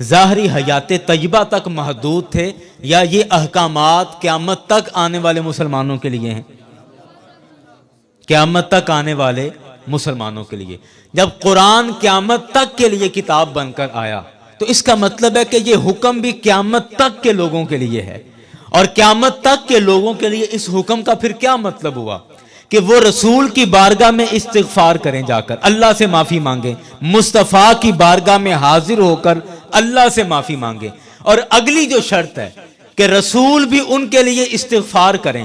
ظاہری حیات طیبہ تک محدود تھے یا یہ احکامات قیامت تک آنے والے مسلمانوں کے لیے ہیں؟ قیامت تک آنے والے مسلمانوں کے لیے۔ جب قرآن قیامت تک کے لیے کتاب بن کر آیا تو اس کا مطلب ہے کہ یہ حکم بھی قیامت تک کے لوگوں کے لیے ہے، اور قیامت تک کے لوگوں کے لیے اس حکم کا پھر کیا مطلب ہوا کہ وہ رسول کی بارگاہ میں استغفار کریں، جا کر اللہ سے معافی مانگیں، مصطفیٰ کی بارگاہ میں حاضر ہو کر اللہ سے معافی مانگیں، اور اگلی جو شرط ہے کہ رسول بھی ان کے لیے استغفار کریں،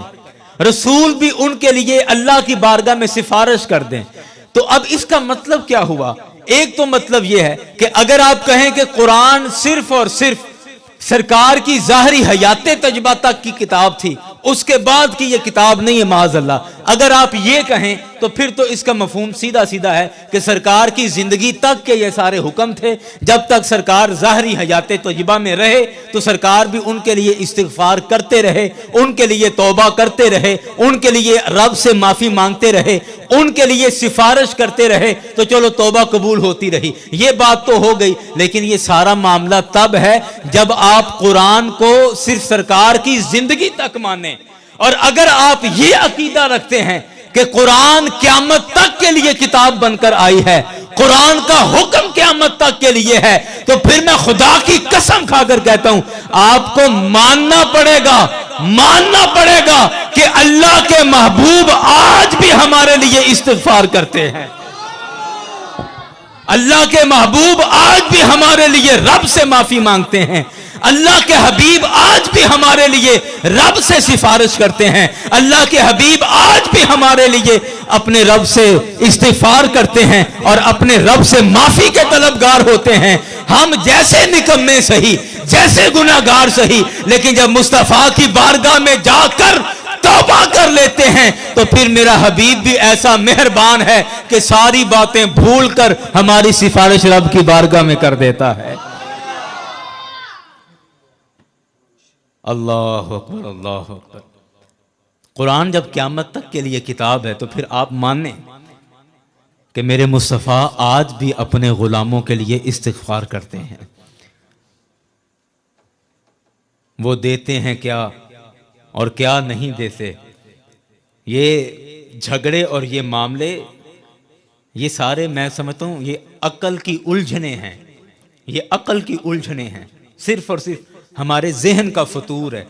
رسول بھی ان کے لیے اللہ کی بارگاہ میں سفارش کر دیں۔ تو اب اس کا مطلب کیا ہوا؟ ایک تو مطلب یہ ہے کہ اگر آپ کہیں کہ قرآن صرف اور صرف سرکار کی ظاہری حیات تجربہ تک کی کتاب تھی، اس کے بعد کی یہ کتاب نہیں ہے معاذ اللہ، اگر آپ یہ کہیں تو پھر تو اس کا مفہوم سیدھا سیدھا ہے کہ سرکار کی زندگی تک کے یہ سارے حکم تھے، جب تک سرکار ظاہری حیات طیبہ میں رہے تو سرکار بھی ان کے لیے استغفار کرتے رہے، ان کے لیے توبہ کرتے رہے، ان کے لیے رب سے معافی مانگتے رہے، ان کے لیے سفارش کرتے رہے، تو چلو توبہ قبول ہوتی رہی، یہ بات تو ہو گئی۔ لیکن یہ سارا معاملہ تب ہے جب آپ قرآن کو صرف سرکار کی زندگی تک مانیں، اور اگر آپ یہ عقیدہ رکھتے ہیں کہ قرآن قیامت تک کے لیے کتاب بن کر آئی ہے، قرآن کا حکم قیامت تک کے لیے ہے، تو پھر میں خدا کی قسم کھا کر کہتا ہوں آپ کو ماننا پڑے گا کہ اللہ کے محبوب آج بھی ہمارے لیے استغفار کرتے ہیں، اللہ کے محبوب آج بھی ہمارے لیے رب سے معافی مانگتے ہیں، اللہ کے حبیب آج بھی ہمارے لیے رب سے سفارش کرتے ہیں، اللہ کے حبیب آج بھی ہمارے لیے اپنے رب سے استغفار کرتے ہیں اور اپنے رب سے معافی کے طلبگار ہوتے ہیں۔ ہم جیسے نکمے سہی، جیسے گناہگار سہی، لیکن جب مصطفیٰ کی بارگاہ میں جا کر توبہ کر لیتے ہیں تو پھر میرا حبیب بھی ایسا مہربان ہے کہ ساری باتیں بھول کر ہماری سفارش رب کی بارگاہ میں کر دیتا ہے۔ اللہ اکبر، اللہ اکبر۔ قرآن جب قیامت تک کے لیے کتاب ہے تو پھر آپ مانیں کہ میرے مصطفیٰ آج بھی اپنے غلاموں کے لیے استغفار کرتے ہیں۔ وہ دیتے ہیں کیا اور کیا نہیں دیتے، یہ جھگڑے اور یہ معاملے، یہ سارے میں سمجھتا ہوں یہ عقل کی الجھنیں ہیں، یہ عقل کی الجھنیں ہیں، صرف اور صرف ہمارے ذہن کا فطور ہے،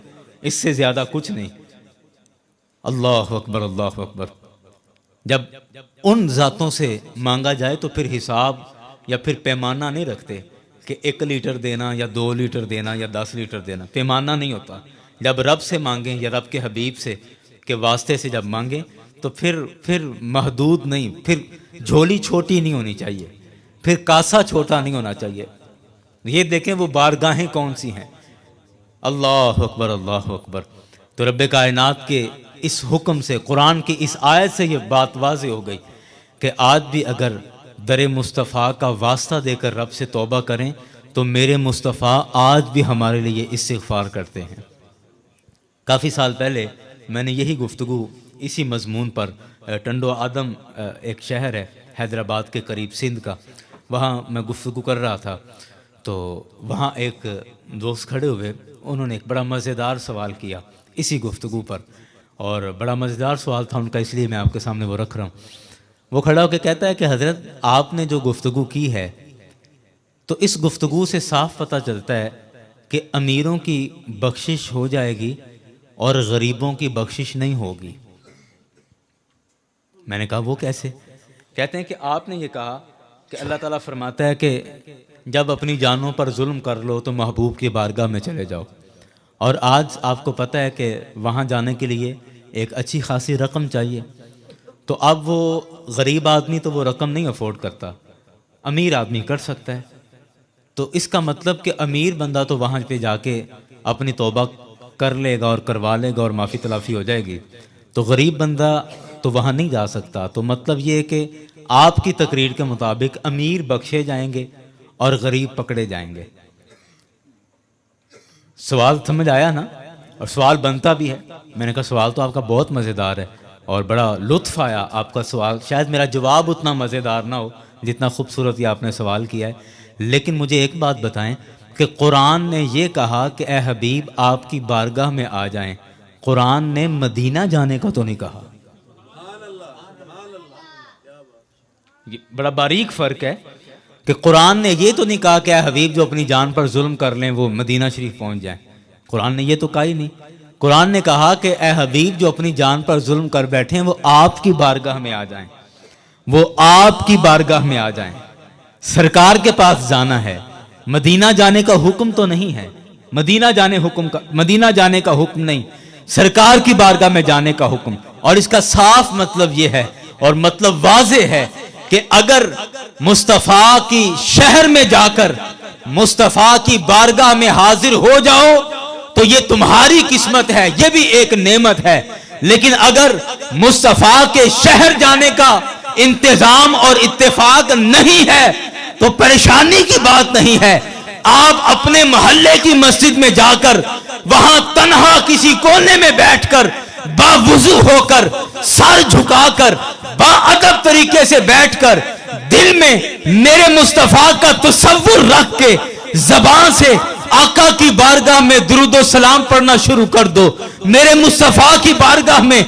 اس سے زیادہ کچھ نہیں۔ اللہ اکبر، اللہ اکبر۔ جب ان ذاتوں سے مانگا جائے تو پھر حساب یا پھر پیمانہ نہیں رکھتے کہ 1 لیٹر دینا یا 2 لیٹر دینا یا 10 لیٹر دینا، پیمانہ نہیں ہوتا۔ جب رب سے مانگیں یا رب کے حبیب سے کے واسطے سے جب مانگیں تو پھر محدود نہیں، پھر جھولی چھوٹی نہیں ہونی چاہیے، پھر کاسا چھوٹا نہیں ہونا چاہیے۔ یہ دیکھیں وہ بارگاہیں کون سی ہیں۔ اللہ اکبر، اللہ اکبر۔ تو رب کائنات کے اس حکم سے، قرآن کی اس آیت سے یہ بات واضح ہو گئی کہ آج بھی اگر در مصطفیٰ کا واسطہ دے کر رب سے توبہ کریں تو میرے مصطفیٰ آج بھی ہمارے لیے استغفار کرتے ہیں۔ کافی سال پہلے میں نے یہی گفتگو اسی مضمون پر ٹنڈو آدم ایک شہر ہے حیدرآباد کے قریب سندھ کا، وہاں میں گفتگو کر رہا تھا، تو وہاں ایک دوست کھڑے ہوئے، انہوں نے ایک بڑا مزیدار سوال کیا اسی گفتگو پر، اور بڑا مزیدار سوال تھا ان کا، اس لیے میں آپ کے سامنے وہ رکھ رہا ہوں۔ وہ کھڑا ہو کے کہتا ہے کہ حضرت آپ نے جو گفتگو کی ہے تو اس گفتگو سے صاف پتہ چلتا ہے کہ امیروں کی بخشش ہو جائے گی اور غریبوں کی بخشش نہیں ہوگی۔ میں نے کہا وہ کیسے؟ کہتے ہیں کہ آپ نے یہ کہا کہ اللہ تعالیٰ فرماتا ہے کہ جب اپنی جانوں پر ظلم کر لو تو محبوب کی بارگاہ میں چلے جاؤ، اور آج آپ کو پتہ ہے کہ وہاں جانے کے لیے ایک اچھی خاصی رقم چاہیے، تو اب وہ غریب آدمی تو وہ رقم نہیں افورڈ کرتا، امیر آدمی کر سکتا ہے۔ تو اس کا مطلب کہ امیر بندہ تو وہاں پہ جا کے اپنی توبہ کر لے گا اور کروا لے گا اور معافی تلافی ہو جائے گی، تو غریب بندہ تو وہاں نہیں جا سکتا۔ تو مطلب یہ ہے کہ آپ کی تقریر کے مطابق امیر بخشے جائیں گے اور غریب پکڑے جائیں گے۔ سوال سمجھ آیا نا؟ اور سوال بنتا بھی ہے۔ میں نے کہا سوال تو آپ کا بہت مزیدار ہے اور بڑا لطف آیا آپ کا سوال، شاید میرا جواب اتنا مزیدار نہ ہو جتنا خوبصورت یہ آپ نے سوال کیا ہے، لیکن مجھے ایک بات بتائیں، کہ قرآن نے یہ کہا کہ اے حبیب آپ کی بارگاہ میں آ جائیں، قرآن نے مدینہ جانے کا تو نہیں کہا۔ یہ بڑا باریک فرق ہے کہ قرآن نے یہ تو نہیں کہا کہ اے حبیب جو اپنی جان پر ظلم کر لیں وہ مدینہ شریف پہنچ جائیں، قرآن نے یہ تو کہا ہی نہیں۔ قرآن نے کہا کہ اے حبیب جو اپنی جان پر ظلم کر بیٹھے ہیں وہ آپ کی بارگاہ میں آ جائیں، وہ آپ کی بارگاہ میں آ جائیں، سرکار کے پاس جانا ہے، مدینہ جانے کا حکم تو نہیں ہے، مدینہ جانے کا حکم نہیں، سرکار کی بارگاہ میں جانے کا حکم۔ اور اس کا صاف مطلب یہ ہے اور مطلب واضح ہے کہ اگر مصطفیٰ کی شہر میں جا کر مصطفیٰ کی بارگاہ میں حاضر ہو جاؤ تو یہ تمہاری قسمت ہے، یہ بھی ایک نعمت ہے۔ لیکن اگر مصطفیٰ کے شہر جانے کا انتظام اور اتفاق نہیں ہے تو پریشانی کی بات نہیں ہے، آپ اپنے محلے کی مسجد میں جا کر وہاں تنہا کسی کونے میں بیٹھ کر باوضو ہو کر سر جھکا کر باادب طریقے سے بیٹھ کر دل میں میرے مصطفیٰ کا تصور رکھ کے زبان سے آقا کی بارگاہ میں درود و سلام پڑھنا شروع کر دو، میرے مصطفیٰ کی بارگاہ میں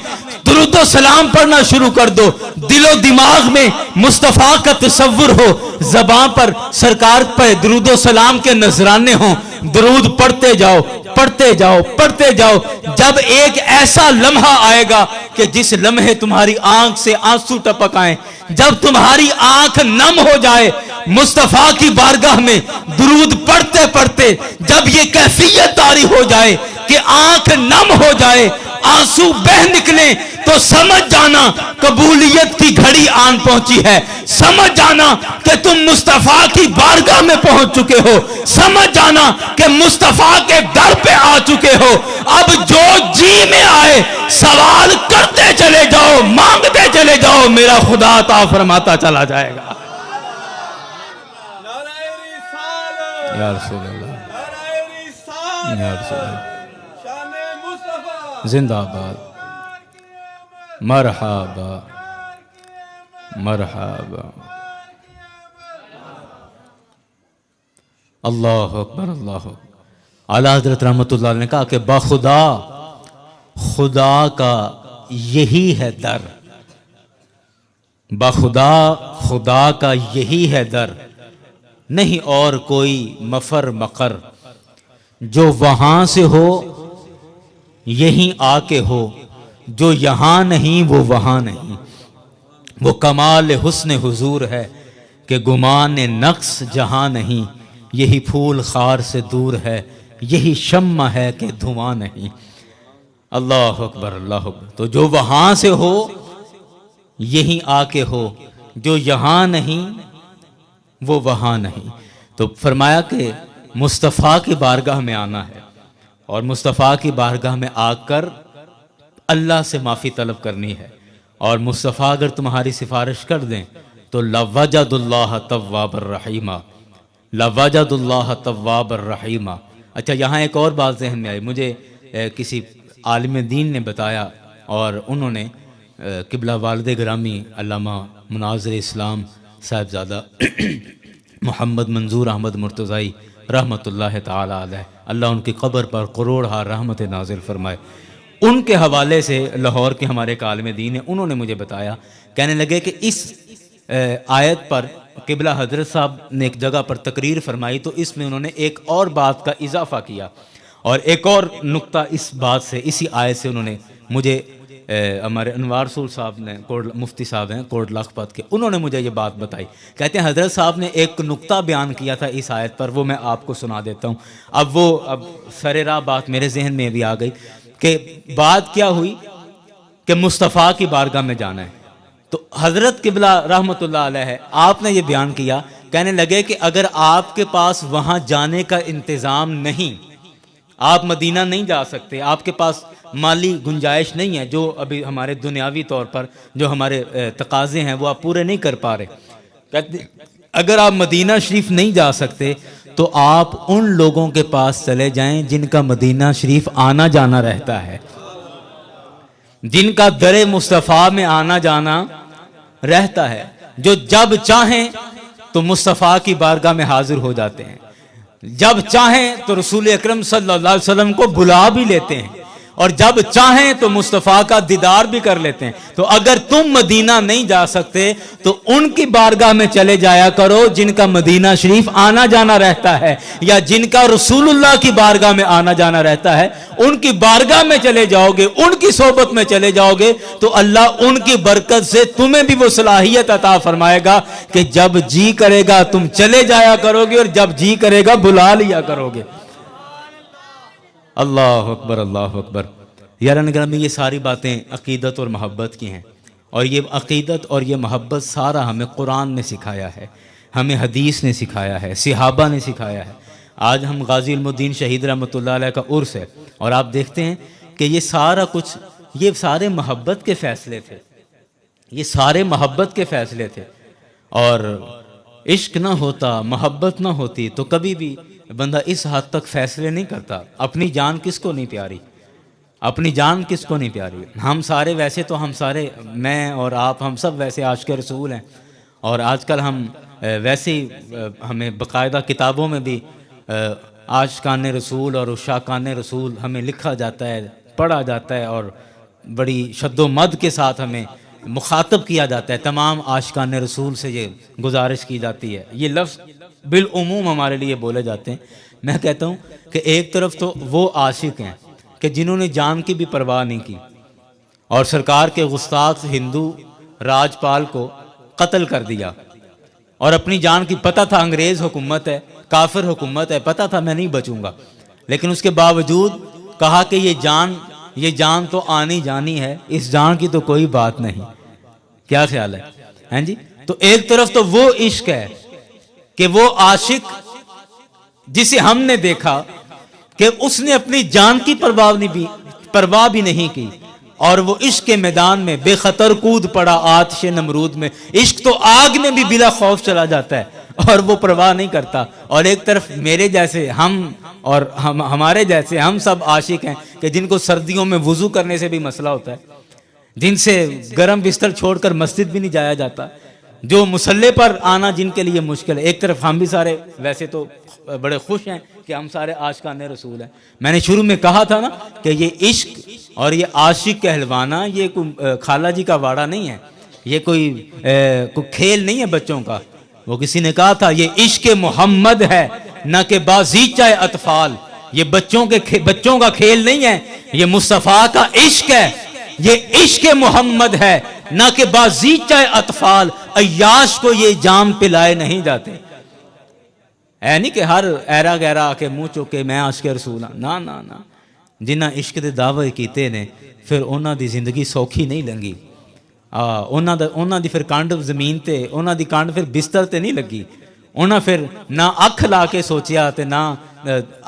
درود و سلام پڑھنا شروع کر دو، دل و دماغ میں مصطفیٰ کا تصور ہو، زبان پر سرکار پر درود و سلام کے نذرانے ہوں، درود پڑھتے جاؤ پڑھتے جاؤ پڑھتے جاؤ۔ جب ایک ایسا لمحہ آئے گا کہ جس لمحے تمہاری آنکھ سے آنسو ٹپک آئیں، جب تمہاری آنکھ نم ہو جائے مصطفیٰ کی بارگاہ میں درود پڑھتے پڑھتے، جب یہ کیفیت طاری ہو جائے کہ آنکھ نم ہو جائے، آنسو بہ نکلیں، تو سمجھ جانا قبولیت کی گھڑی آن پہنچی ہے، سمجھ جانا کہ تم مصطفیٰ کی بارگاہ میں پہنچ چکے ہو، سمجھ جانا کہ مصطفیٰ کے در پہ آ چکے ہو۔ اب جو جی میں آئے سوال کرتے چلے جاؤ، مانگتے چلے جاؤ، میرا خدا عطا فرماتا چلا جائے گا۔ یا رسول اللہ، یا رسول اللہ، زندہ باد، مرحبا مرحبا۔ اللہ اکبر، اللہ اکبر۔ اعلیٰ حضرت رحمت اللہ علیہ نے کہا کہ بخدا خدا کا یہی ہے در، بخدا خدا کا یہی ہے در، نہیں اور کوئی مفر مقر، جو وہاں سے ہو یہیں آ کے ہو، جو یہاں نہیں وہ وہاں نہیں۔ وہ کمال حسن حضور ہے کہ گمان نقص جہاں نہیں، یہی پھول خار سے دور ہے، یہی شمع ہے کہ دھواں نہیں۔ اللہ اکبر، اللہ اکبر۔ تو جو وہاں سے ہو یہیں آ کے ہو، جو یہاں نہیں وہ وہاں نہیں۔ تو فرمایا کہ مصطفیٰ کی بارگاہ میں آنا ہے اور مصطفیٰ کی بارگاہ میں آ کر اللہ سے معافی طلب کرنی ہے، اور مصطفیٰ اگر تمہاری سفارش کر دیں تو لوجد اللہ تواب الرحیم، لوجد اللہ تواب الرحیم۔ اچھا، یہاں ایک اور بات ذہن میں آئی، مجھے کسی عالم دین نے بتایا، اور انہوں نے قبلہ والد گرامی علامہ مناظر اسلام صاحبزادہ محمد منظور احمد مرتضی رحمت اللہ تعالی علیہ، اللہ ان کی قبر پر کروڑہا رحمت نازل فرمائے، ان کے حوالے سے لاہور کے ہمارے ایک عالم دین ہیں، انہوں نے مجھے بتایا، کہنے لگے کہ اس آیت پر قبلہ حضرت صاحب نے ایک جگہ پر تقریر فرمائی تو اس میں انہوں نے ایک اور بات کا اضافہ کیا، اور ایک اور نقطہ اس بات سے، اسی آیت سے انہوں نے مجھے ہمارے انوار رسول صاحب نے، مفتی صاحب ہیں کوٹ لکھپت کے، انہوں نے مجھے یہ بات بتائی، کہتے ہیں حضرت صاحب نے ایک نقطہ بیان کیا تھا اس آیت پر، وہ میں آپ کو سنا دیتا ہوں۔ اب سر راہ بات میرے ذہن میں بھی آ گئی کہ بات کیا ہوئی کہ مصطفیٰ کی بارگاہ میں جانا ہے، تو حضرت قبلہ رحمت اللہ علیہ ہے، آپ نے یہ بیان کیا، کہنے لگے کہ اگر آپ کے پاس وہاں جانے کا انتظام نہیں، آپ مدینہ نہیں جا سکتے، آپ کے پاس مالی گنجائش نہیں ہے، جو ابھی ہمارے دنیاوی طور پر جو ہمارے تقاضے ہیں وہ آپ پورے نہیں کر پا رہے، کہتے اگر آپ مدینہ شریف نہیں جا سکتے تو آپ ان لوگوں کے پاس چلے جائیں جن کا مدینہ شریف آنا جانا رہتا ہے، جن کا در مصطفیٰ میں آنا جانا رہتا ہے، جو جب چاہیں تو مصطفیٰ کی بارگاہ میں حاضر ہو جاتے ہیں۔ جب چاہیں تو رسول اکرم صلی اللہ علیہ وسلم کو بلا بھی لیتے ہیں، اور جب چاہیں تو مصطفیٰ کا دیدار بھی کر لیتے ہیں۔ تو اگر تم مدینہ نہیں جا سکتے تو ان کی بارگاہ میں چلے جایا کرو جن کا مدینہ شریف آنا جانا رہتا ہے، یا جن کا رسول اللہ کی بارگاہ میں آنا جانا رہتا ہے، ان کی بارگاہ میں چلے جاؤ گے، ان کی صحبت میں چلے جاؤ گے تو اللہ ان کی برکت سے تمہیں بھی وہ صلاحیت عطا فرمائے گا کہ جب جی کرے گا تم چلے جایا کرو گے، اور جب جی کرے گا بلا لیا کرو گے۔ اللہ اکبر، اللہ اکبر۔ یاران گرامی، یہ ساری باتیں عقیدت اور محبت کی ہیں، اور یہ عقیدت اور یہ محبت سارا ہمیں قرآن نے سکھایا ہے، ہمیں حدیث نے سکھایا ہے، صحابہ نے سکھایا ہے۔ آج ہم غازی علم الدین شہید رحمۃ اللہ علیہ کا عرس ہے، اور آپ دیکھتے ہیں کہ یہ سارا کچھ، یہ سارے محبت کے فیصلے تھے، یہ سارے محبت کے فیصلے تھے۔ اور عشق نہ ہوتا، محبت نہ ہوتی تو کبھی بھی بندہ اس حد تک فیصلے نہیں کرتا۔ اپنی جان کس کو نہیں پیاری، اپنی جان کس کو نہیں پیاری؟ ہم سارے ویسے تو، ہم سارے، میں اور آپ، ہم سب ویسے عاشق رسول ہیں، اور آج کل ہم ویسے ہی ہمیں باقاعدہ کتابوں میں بھی عاشقان رسول اور عشاقان رسول ہمیں لکھا جاتا ہے، پڑھا جاتا ہے، اور بڑی شد و مد کے ساتھ ہمیں مخاطب کیا جاتا ہے۔ تمام عاشقان رسول سے یہ گزارش کی جاتی ہے، یہ لفظ بالعموم ہمارے لیے بولے جاتے ہیں۔ میں کہتا ہوں کہ ایک طرف تو وہ عاشق ہیں کہ جنہوں نے جان کی بھی پرواہ نہیں کی، اور سرکار کے گستاخ ہندو راجپال کو قتل کر دیا، اور اپنی جان کی، پتہ تھا انگریز حکومت ہے، کافر حکومت ہے، پتہ تھا میں نہیں بچوں گا، لیکن اس کے باوجود کہا کہ یہ جان تو آنی جانی ہے، اس جان کی تو کوئی بات نہیں۔ کیا خیال ہے؟ ہاں جی۔ تو ایک طرف تو وہ عشق ہے کہ وہ عاشق جسے ہم نے دیکھا کہ اس نے اپنی جان کی پرواہ بھی نہیں کی، اور وہ عشق کے میدان میں بے خطر کود پڑا آتش نمرود میں۔ عشق تو آگ میں بھی بلا خوف چلا جاتا ہے، اور وہ پرواہ نہیں کرتا۔ اور ایک طرف میرے جیسے ہم، اور ہمارے جیسے ہم سب عاشق ہیں کہ جن کو سردیوں میں وضو کرنے سے بھی مسئلہ ہوتا ہے، جن سے گرم بستر چھوڑ کر مسجد بھی نہیں جایا جاتا، جو مسلح پر آنا جن کے لیے مشکل ہے۔ ایک طرف ہم بھی سارے ویسے تو بڑے خوش ہیں کہ ہم سارے عاشقان رسول ہیں۔ میں نے شروع میں کہا تھا نا کہ یہ عشق اور یہ عاشق کہلوانا یہ کوئی خالہ جی کا واڑا نہیں ہے، یہ کوئی کھیل نہیں ہے بچوں کا۔ وہ کسی نے کہا تھا یہ عشق محمد ہے نہ کہ بازیچہ اطفال، یہ بچوں کا کھیل نہیں ہے، یہ مصطفیٰ کا عشق ہے، یہ عشق محمد ہے نہ کہ بازیچہ اطفال، عیاش کو یہ جام پلائے نہیں جاتے۔ اے نہیں کہ ہر ایرا گیرا آ کے منہ چوکے میں عاشق رسول ہاں، نا نا نا۔ جنہاں عشق دے دعوے کیتے نے پھر انہاں دی زندگی سوکھی نہیں لنگی، انہاں دی پھر کانڈ زمین تے، انہاں دی کانڈ پھر بستر تے نہیں لگی، انہاں پھر نہ اکھ لا کے سوچیا تے نہ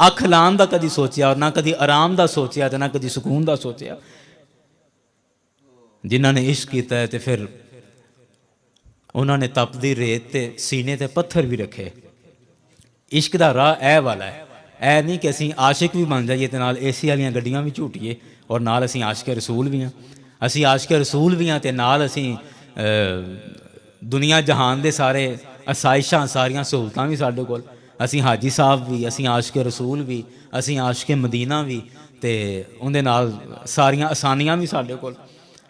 اکھ لان دا کدی سوچیا، اور نہ کدی آرام دا سوچیا تے نہ کدی سکون دا سوچیا۔ جنہاں نے عشق کیتا ہے تے پھر انہاں نے تپدی ریت تے سینے تے پتھر بھی رکھے۔ عشق دا راہ اے والا ہے، اے نہیں کہ اسی عاشق بھی بن جائیے تے نال اے سی والیاں گڈیاں بھی جھوٹیے، اور نال اسی عاشق رسول بھی ہیں، اسی عاشق رسول بھی ہیں تے نال اسی دنیا جہان دے سارے آسائشاں ساریاں سہولتاں بھی ساڈے کول، اسی حاجی صاحب بھی، اسی عاشق رسول بھی، اسی عاشق مدینہ بھی، تے اندے نال ساریاں آسانیاں بھی ساڈے کول،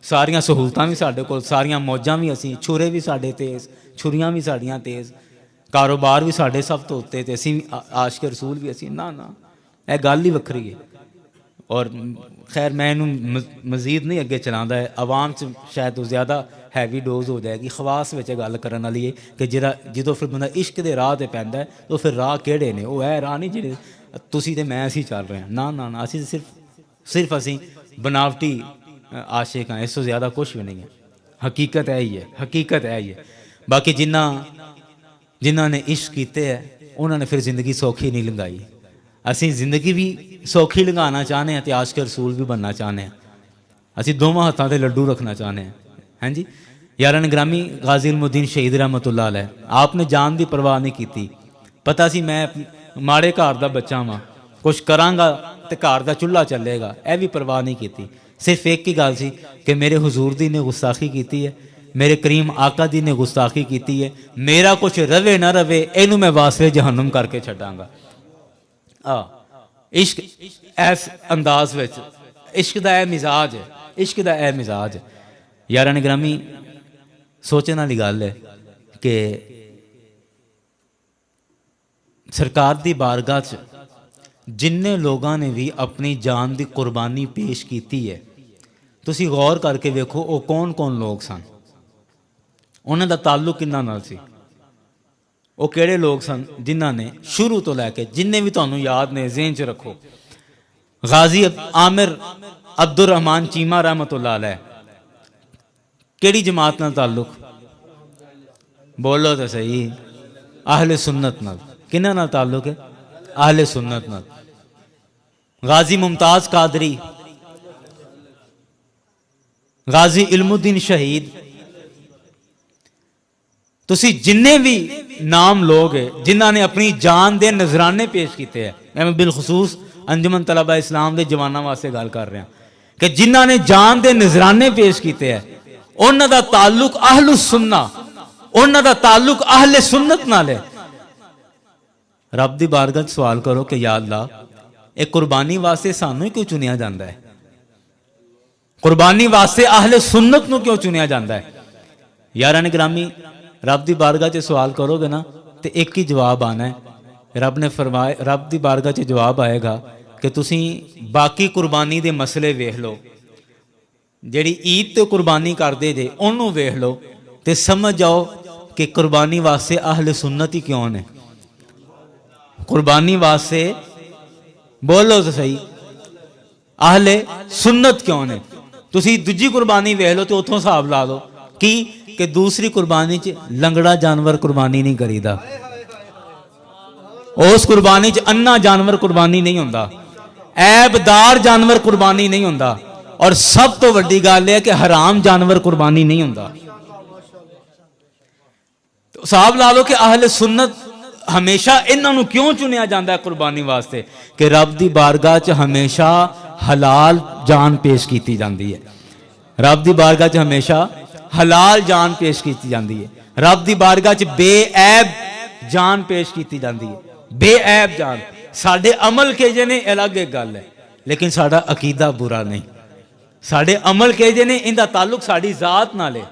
ساریاں سہولتاں بھی ساڈے کول، ساریاں موجاں بھی، اسی چھرے بھی ساڈے تیز، چھریاں بھی ساڈیاں تیز، کاروبار بھی ساڈے سب تو اتنے، تے اسی عاشق رسول بھی اسی نا نا، اے گل ہی وکھری ہے۔ اور خیر میں انہوں مزید نہیں اگے چلاندا ہے، عوام چ شاید زیادہ ہیوی ڈوز ہو جائے گی، خواص وچ گل کرن والی ہے کہ جدوں پھر بندہ عشق دے راہ تے پیندا ہے تو پھر راہ کیڑے نے؟ وہ اے راہ نہیں جڑے تسی تے میں اسی چل رہے ہیں، نا نا نا، اسی صرف اسی بناوٹی عاشق ہیں، اس سے زیادہ کچھ بھی نہیں ہے۔ حقیقت ہے ہی ہے، حقیقت ہے ہی ہے۔ باقی جنہاں نے عشق کیتے ہیں انہوں نے پھر زندگی سوکھی نہیں لنگائی۔ اسی زندگی بھی سوکھی لنگانا چاہنے ہیں تے عاشق رسول بھی بننا چاہنے ہیں، اسی دونوں ہاتھاں تے لڈو رکھنا چاہنے ہیں۔ ہاں جی یاران گرامی، غازی علم الدین شہید رحمۃ اللہ علیہ، آپ نے جان دی پرواہ نہیں کیتی، پتہ سی میں ماڑے گھر دا بچہ ہاں، کچھ کراں گا تے گھر دا چولہا چلے گا، اے بھی پرواہ نہیں کیتی۔ صرف ایک ہی گل سی کہ میرے حضور دی نے گستاخی کیتی ہے، میرے کریم آقا دی نے گستاخی کیتی ہے، میرا کچھ روے نہ روے اینو میں واسطے جہنم کر کے چھڈاں گا۔ عشق ایس انداز وچ، عشق دا اے مزاج ہے، عشق دا اے مزاج ہے۔ یاراں گرامی سوچنے والی گل ہے کہ سرکار دی بارگاہ چ جن لوگاں نے بھی اپنی جان دی قربانی پیش کیتی ہے، تسی غور کر کے ویکھو وہ کون کون لوگ سن، انہاں دا تعلق کنہاں نال سی، وہ کیڑے لوگ سن جنہاں نے شروع تو لے کے جن بھی تانوں یاد نے ذہن چ رکھو۔ غازی عامر عبد الرحمان چیمہ رحمۃ اللہ علیہ کیڑی جماعت نال تعلق؟ بولو تو صحیح، اہل سنت نال۔ کنہاں نال تعلق ہے؟ اہل سنت نال۔ غازی ممتاز قادری، غازی علم الدین شہید، تسی جننے بھی نام لوگ ہیں جنہاں نے اپنی جان دے نذرانے پیش کیتے ہیں، میں بالخصوص انجمن طلبہ اسلام دے جواناں واسطے گل کر رہا ہوں کہ جنہاں نے جان دے نذرانے پیش کیتے ہیں، انہاں دا تعلق اہل السنہ، انہاں دا تعلق اہل سنت نال ہے۔ رب دی بارگاہ سوال کرو کہ یا اللہ ایک قربانی واسطے سانوں ہی کیوں چنیا جاندہ ہے؟ قربانی واسطے اہل سنت نو کیوں چنیا جاندہ ہے؟ یاراں گرامی رب دی بارگاہ چ سوال کرو گے نا تو ایک ہی جواب آنا ہے۔ رب نے فرمایا، رب دی بارگاہ چ جواب آئے گا کہ تسی باقی قربانی دے مسئلے ویکھ لو، جیڑی عید تے قربانی کر دے جے انہوں ویکھ لو تے سمجھ جاؤ کہ قربانی واسطے اہل سنت ہی کیوں نے۔ قربانی واسطے بولو تو صحیح اہل سنت کیوں نے۔ تسی دوجی قربانی ویکھ لو تے اتھوں حساب لا لو کی کہ دوسری قربانی چ لنگڑا جانور قربانی نہیں کریدا، اس قربانی چ انا جانور قربانی نہیں ہوندا، عیب دار جانور قربانی نہیں ہوندا، اور سب تو وڈی گل ہے کہ حرام جانور قربانی نہیں ہوندا۔ تو حساب لا لو کہ اہل سنت ہمیشہ انہاں نو کیوں چنیا جاندہ ہے قربانی واسطے کہ رب دی بارگاہ چ ہمیشہ حلال جان پیش کیتی جاندی ہے، رب دی بارگاہ چ ہمیشہ حلال جان پیش کیتی جاندی ہے، رب دی بارگاہ چ بے عیب جان پیش کیتی جاندی ہے، بے عیب جان۔ ساڈے عمل کے جنے الگ ایک گل ہے لیکن ساڈا عقیدہ برا نہیں، ساڈے عمل کے جنے ان دا تعلق ساڈی ذات نال ہے،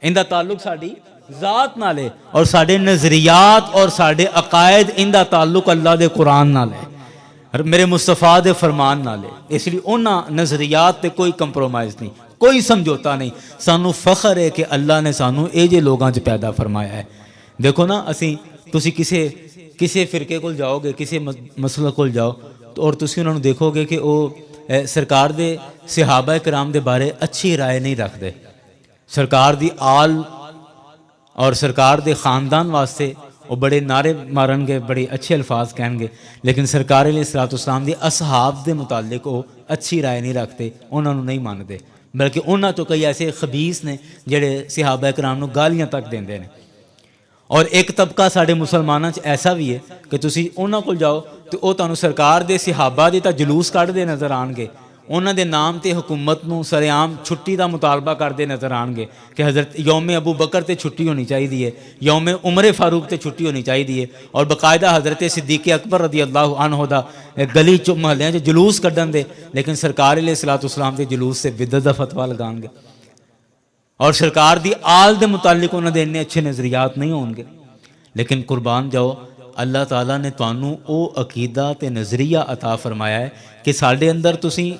ان دا تعلق ساڈی ذات نال ہے، اور ساڈے نظریات اور ساڈے عقائد ان دا تعلق اللہ دے قرآن نال ہے، میرے مصطفیٰ دے فرمان نال ہے۔ اس لیے انہاں نظریات تے کوئی کمپرومائز نہیں، کوئی سمجھوتا نہیں۔ سانو فخر ہے کہ اللہ نے سانو اے جے لوگاں چ پیدا فرمایا ہے۔ دیکھو نا اسی تسی کسے فرقے کول جاؤ گے، کسے مسئلہ کول جاؤ اور تسی انہوں نے دیکھو گے کہ وہ سرکار دے صحابہ کرام دے بارے اچھی رائے نہیں رکھ دے، سرکار دی آل اور سرکار دے خاندان واسطے وہ بڑے نعرے مارن گے، بڑے اچھے الفاظ کہیں گے، لیکن سرکار علیہ الصلوۃ والسلام دی اصحاب دے متعلق وہ اچھی رائے نہیں رکھتے، انہوں نے نہیں مانتے، بلکہ انہوں تو کئی ایسے خبیث نے جڑے صحابہ کرام نو گالیاں تک دیندے نے۔ اور ایک طبقہ ساڈے مسلمانوں چ ایسا بھی ہے کہ تسی انہاں کول جاؤ تو وہ تانوں سرکار دے صحابہ دے تا جلوس کڈھدے نظر آن گے، انہاں دے نام تے حکومت نو سرعام چھٹی دا مطالبہ کردے نظر آن گے کہ حضرت یوم ابو بکر تے چھٹی ہونی چاہیے، یوم عمر فاروق تے چھٹی ہونی چاہیے، اور باقاعدہ حضرت صدیق اکبر رضی اللہ عنہ دا گلی چ محلیاں چ جلوس کڈن دے، لیکن سرکار علیہ الصلوۃ والسلام دے جلوس سے بدعت دا فتویٰ لگان گے، اور سرکار دی آل دے متعلق انہاں دے اتنے اچھے نظریات نہیں ہون گے۔ لیکن قربان جاؤ اللہ تعالیٰ نے تانوں او عقیدہ تے نظریہ عطا فرمایا ہے کہ ساڈے اندر تسی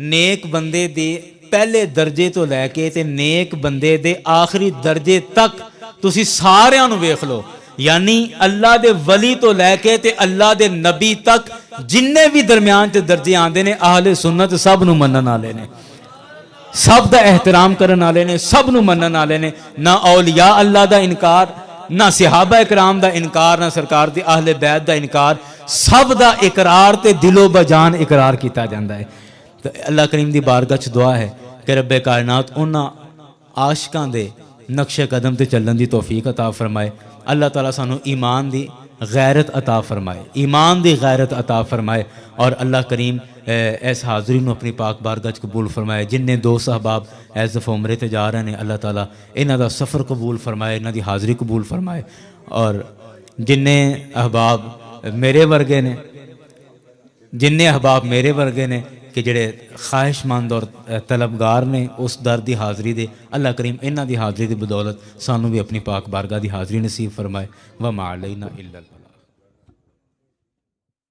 نیک بندے دے پہلے درجے تو لے کے تے نیک بندے دے آخری درجے تک تسی ساریاں نو ویکھ لو، یعنی اللہ دے ولی تو لے کے تے اللہ دے نبی تک جننے بھی درمیان تے درجے آندے نے اہل سنت سب نو منن والے نے، سب دا احترام کرن والے نے، سب نو منن والے نے، نہ اولیاء اللہ دا انکار، نہ صحابہ اکرام دا انکار، نہ سرکار دی اہل بیت دا انکار، سب دا اقرار تے دل و بجان اقرار کیتا جاندہ ہے۔ تو اللہ کریم دی بارگاہ چ دعا ہے کہ رب کائنات انہاں عاشقاں دے نقش قدم تے چلن دی توفیق عطا فرمائے، اللہ تعالیٰ سانو ایمان دی غیرت عطا فرمائے، ایمان دی غیرت عطا فرمائے، اور اللہ کریم ایس حاضرین نو اپنی پاک بارگاہ چ قبول فرمائے۔ جن نے دوست احباب ایس دفعہ عمرے تے جا رہے ہیں اللہ تعالیٰ انہاں دا سفر قبول فرمائے، انہاں دی حاضری قبول فرمائے، اور جن نے احباب میرے ورگے نے جن احباب میرے ورگے نے کہ جڑے خواہش مند اور طلبگار نے اس در دی حاضری دے، اللہ کریم انہاں دی حاضری دی بدولت سانوں بھی اپنی پاک بارگاہ دی حاضری نصیب فرمائے۔ وما علینا الا البلاغ۔